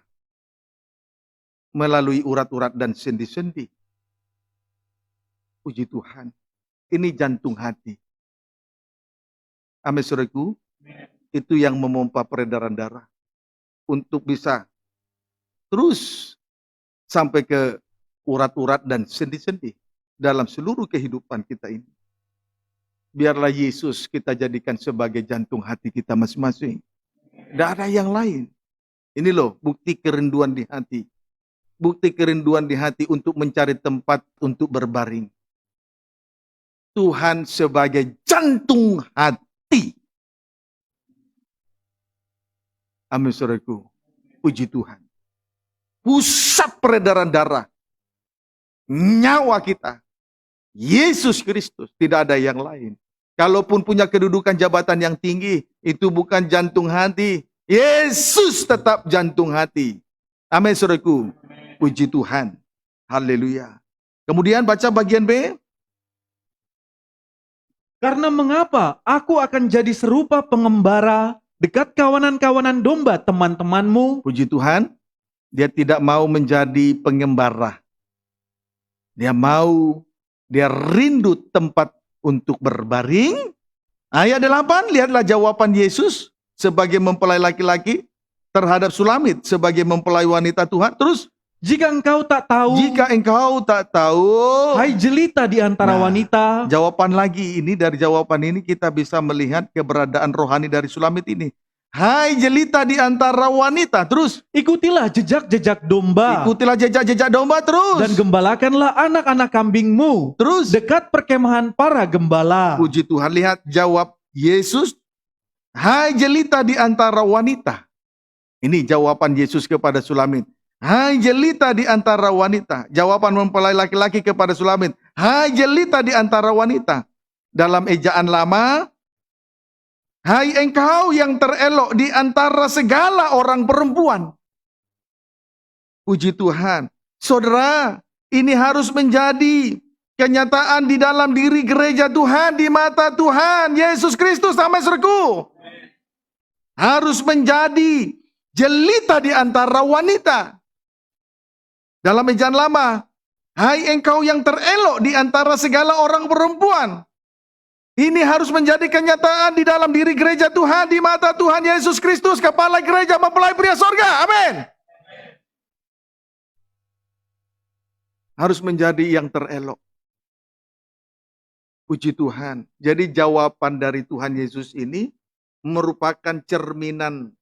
melalui urat-urat dan sendi-sendi. Puji Tuhan. Ini jantung hati. Amin, saudaraku. Itu yang memompa peredaran darah. Untuk bisa terus sampai ke urat-urat dan sendi-sendi dalam seluruh kehidupan kita ini. Biarlah Yesus kita jadikan sebagai jantung hati kita masing-masing. Tidak ada yang lain. Ini loh bukti kerinduan di hati. Bukti kerinduan di hati untuk mencari tempat untuk berbaring. Tuhan sebagai jantung hati. Amin, saudaraku. Puji Tuhan. Pusat peredaran darah. Nyawa kita. Yesus Kristus. Tidak ada yang lain. Kalaupun punya kedudukan jabatan yang tinggi, itu bukan jantung hati. Yesus tetap jantung hati. Amin, saudaraku. Puji Tuhan. Haleluya. Kemudian baca bagian B. Karena mengapa aku akan jadi serupa pengembara dekat kawanan-kawanan domba teman-temanmu? Puji Tuhan. Dia tidak mau menjadi pengembara. Dia rindu tempat untuk berbaring. Ayat 8, lihatlah jawaban Yesus sebagai mempelai laki-laki terhadap Sulamit sebagai mempelai wanita Tuhan. Terus, Jika engkau tak tahu, hai jelita di antara wanita. Jawaban lagi ini, dari jawaban ini kita bisa melihat keberadaan rohani dari Sulamit ini. Hai jelita di antara wanita. Terus. Ikutilah jejak-jejak domba. Ikutilah jejak-jejak domba. Terus. Dan gembalakanlah anak-anak kambingmu. Terus. Dekat perkemahan para gembala. Puji Tuhan, lihat jawab Yesus. Hai jelita di antara wanita. Ini jawaban Yesus kepada Sulamit. Hai jelita di antara wanita. Jawaban mempelai laki-laki kepada Sulamit. Hai jelita di antara wanita. Dalam ejaan lama, hai engkau yang terelok di antara segala orang perempuan. Puji Tuhan. Saudara, ini harus menjadi kenyataan di dalam diri gereja Tuhan, di mata Tuhan Yesus Kristus. Sama serku. Harus menjadi jelita di antara wanita. Dalam ejaan lama, hai engkau yang terelok di antara segala orang perempuan. Ini harus menjadi kenyataan di dalam diri gereja Tuhan, di mata Tuhan Yesus Kristus, kepala gereja mempelai pria sorga. Amin. Harus menjadi yang terelok. Puji Tuhan. Jadi jawaban dari Tuhan Yesus ini merupakan cerminan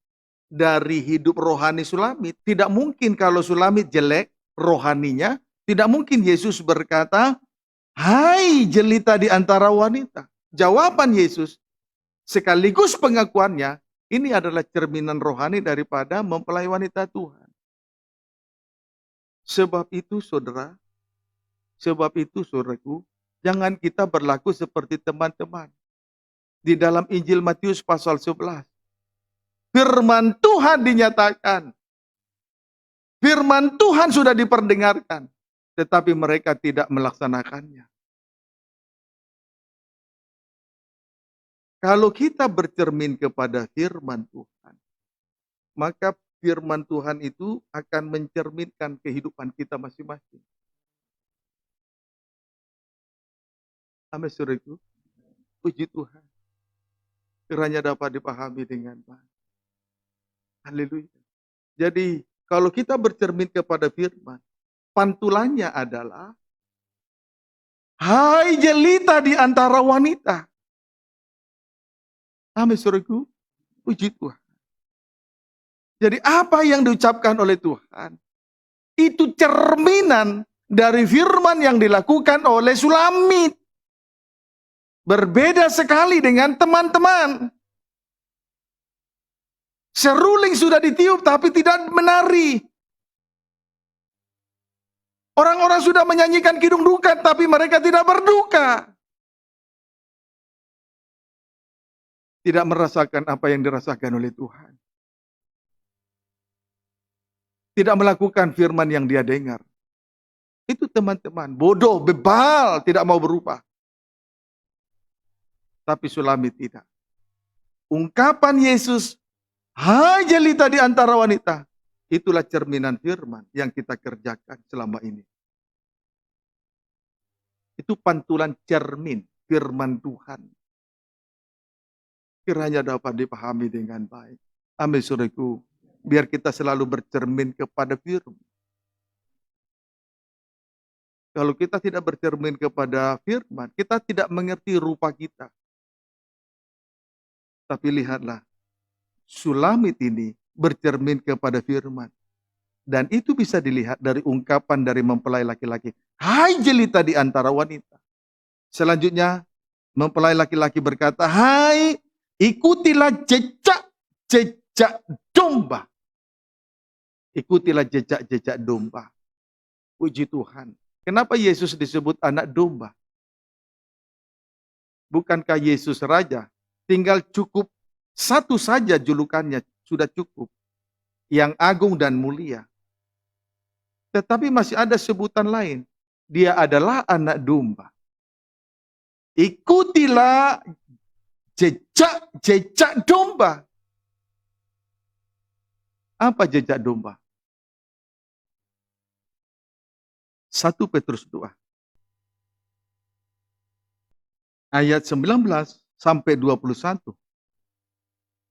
dari hidup rohani Sulamit. Tidak mungkin kalau Sulamit jelek rohaninya, tidak mungkin Yesus berkata, hai jelita di antara wanita. Jawaban Yesus sekaligus pengakuannya, ini adalah cerminan rohani daripada mempelai wanita Tuhan. Sebab itu saudara, sebab itu saudaraku, jangan kita berlaku seperti teman-teman. Di dalam Injil Matius pasal 11, firman Tuhan dinyatakan. Firman Tuhan sudah diperdengarkan, tetapi mereka tidak melaksanakannya. Kalau kita bercermin kepada firman Tuhan, maka firman Tuhan itu akan mencerminkan kehidupan kita masing-masing. Amin, saudaraku. Puji Tuhan. Kiranya dapat dipahami dengan baik. Haleluya. Jadi, kalau kita bercermin kepada firman, pantulannya adalah, hai jelita di antara wanita. Amin, saudaraku. Puji Tuhan. Jadi apa yang diucapkan oleh Tuhan, itu cerminan dari firman yang dilakukan oleh Sulamit. Berbeda sekali dengan teman-teman. Seruling sudah ditiup tapi tidak menari. Orang-orang sudah menyanyikan kidung duka tapi mereka tidak berduka. Tidak merasakan apa yang dirasakan oleh Tuhan. Tidak melakukan firman yang dia dengar. Itu teman-teman, bodoh, bebal, tidak mau berubah. Tapi Sulamit tidak. Ungkapan Yesus, hai jelita di antara wanita, itulah cerminan firman yang kita kerjakan selama ini. Itu pantulan cermin firman Tuhan. Kiranya dapat dipahami dengan baik. Amin, saudaraku. Biar kita selalu bercermin kepada firman. Kalau kita tidak bercermin kepada firman, kita tidak mengerti rupa kita. Tapi lihatlah, Sulamit ini bercermin kepada firman. Dan itu bisa dilihat dari ungkapan dari mempelai laki-laki. Hai jelita di antara wanita. Selanjutnya, mempelai laki-laki berkata, hai, ikutilah jejak-jejak domba. Ikutilah jejak-jejak domba. Puji Tuhan. Kenapa Yesus disebut anak domba? Bukankah Yesus raja? Tinggal cukup satu saja julukannya sudah cukup. Yang agung dan mulia. Tetapi masih ada sebutan lain. Dia adalah anak domba. Ikutilah jejak domba. Apa jejak domba? 1 Petrus 2. Ayat 19 sampai 21.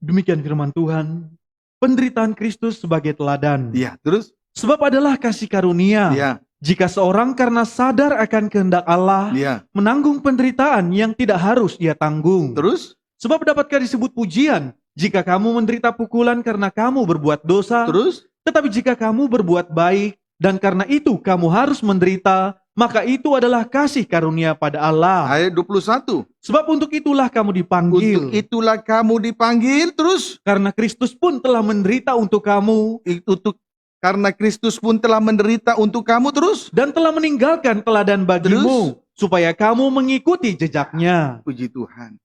Demikian firman Tuhan, penderitaan Kristus sebagai teladan. Ya, terus? Sebab adalah kasih karunia. Ya. Jika seorang karena sadar akan kehendak Allah, Ya. menanggung penderitaan yang tidak harus ia tanggung. Terus? Sebab dapatkah disebut pujian jika kamu menderita pukulan karena kamu berbuat dosa, Terus? tetapi jika kamu berbuat baik dan karena itu kamu harus menderita, maka itu adalah kasih karunia pada Allah. Ayat 21. Sebab untuk itulah kamu Untuk dipanggil. itulah kamu dipanggil. Terus? Karena Kristus pun telah menderita untuk kamu Karena Kristus pun telah menderita untuk kamu. Terus? dan telah meninggalkan teladan bagimu, supaya kamu mengikuti jejaknya. Puji Tuhan.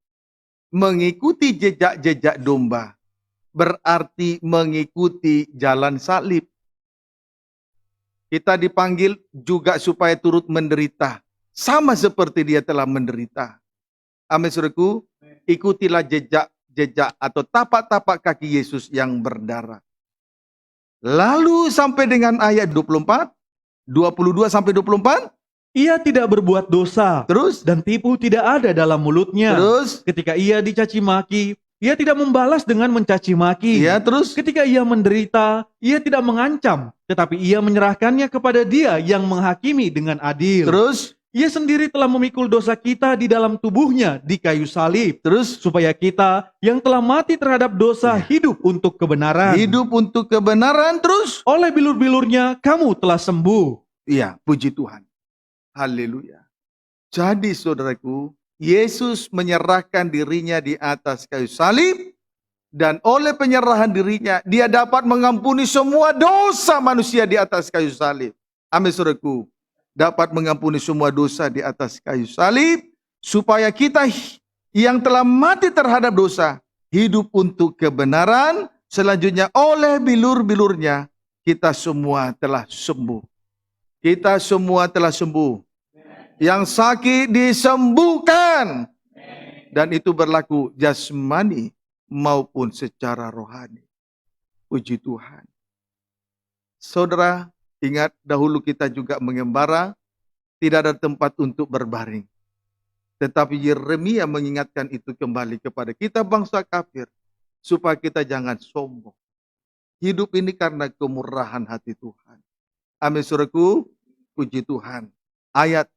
Mengikuti jejak-jejak domba berarti mengikuti jalan salib. Kita dipanggil juga supaya turut menderita, sama seperti dia telah menderita. Amin, saudaraku. Ikutilah jejak-jejak atau tapak-tapak kaki Yesus yang berdarah. Lalu sampai dengan ayat 24, 22 sampai 24. Ia tidak berbuat dosa, Terus? dan tipu tidak ada dalam mulutnya. Terus? Ketika ia dicaci maki, ia tidak membalas dengan mencaci maki. Ya, terus? Ketika ia menderita, ia tidak mengancam, tetapi ia menyerahkannya kepada Dia yang menghakimi dengan adil. Terus? Ia sendiri telah memikul dosa kita di dalam tubuhnya di kayu salib, Terus? supaya kita yang telah mati terhadap dosa hidup untuk kebenaran. Hidup untuk kebenaran. Terus? Oleh bilur-bilurnya kamu telah sembuh. Iya, puji Tuhan. Haleluya. Jadi saudaraku, Yesus menyerahkan dirinya di atas kayu salib, dan oleh penyerahan dirinya, dia dapat mengampuni semua dosa manusia di atas kayu salib. Amin, saudaraku. Dapat mengampuni semua dosa di atas kayu salib, supaya kita yang telah mati terhadap dosa, hidup untuk kebenaran. Selanjutnya oleh bilur-bilurnya, kita semua telah sembuh. Kita semua telah sembuh. Yang sakit disembuhkan. Dan itu berlaku jasmani maupun secara rohani. Puji Tuhan. Saudara, ingat dahulu kita juga mengembara, tidak ada tempat untuk berbaring. Tetapi Yeremia mengingatkan itu kembali kepada kita bangsa kafir, supaya kita jangan sombong. Hidup ini karena kemurahan hati Tuhan. Amin, saudaraku. Puji Tuhan. Ayat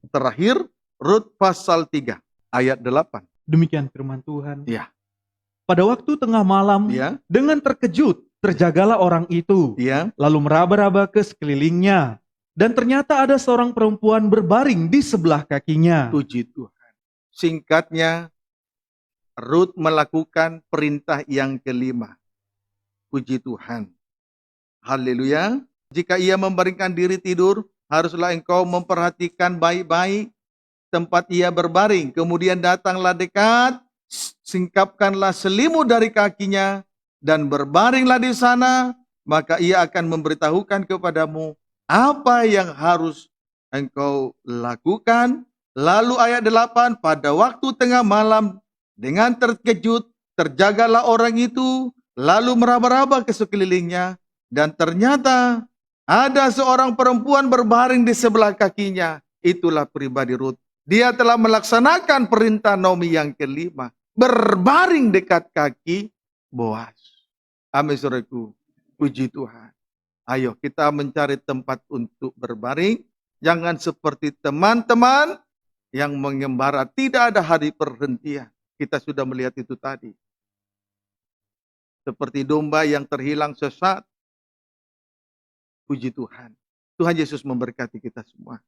terakhir, Rut pasal 3, ayat 8. Demikian firman Tuhan. Ya. Pada waktu tengah malam, Ya. dengan terkejut, terjagalah orang itu, Ya. lalu meraba-raba ke sekelilingnya. Dan ternyata ada seorang perempuan berbaring di sebelah kakinya. Puji Tuhan. Singkatnya, Rut melakukan perintah yang kelima. Puji Tuhan. Haleluya. Jika ia membaringkan diri tidur, haruslah engkau memperhatikan baik-baik tempat ia berbaring. Kemudian datanglah dekat, singkapkanlah selimut dari kakinya, dan berbaringlah di sana. Maka ia akan memberitahukan kepadamu apa yang harus engkau lakukan. Lalu ayat 8, pada waktu tengah malam, dengan terkejut, terjagalah orang itu, lalu meraba-raba ke sekelilingnya, dan ternyata ada seorang perempuan berbaring di sebelah kakinya. Itulah pribadi Rut. Dia telah melaksanakan perintah Naomi yang kelima. Berbaring dekat kaki Boas. Amin, saudaraku. Puji Tuhan. Ayo kita mencari tempat untuk berbaring. Jangan seperti teman-teman yang mengembara. Tidak ada hari perhentian. Kita sudah melihat itu tadi. Seperti domba yang terhilang sesat. Puji Tuhan. Tuhan Yesus memberkati kita semua.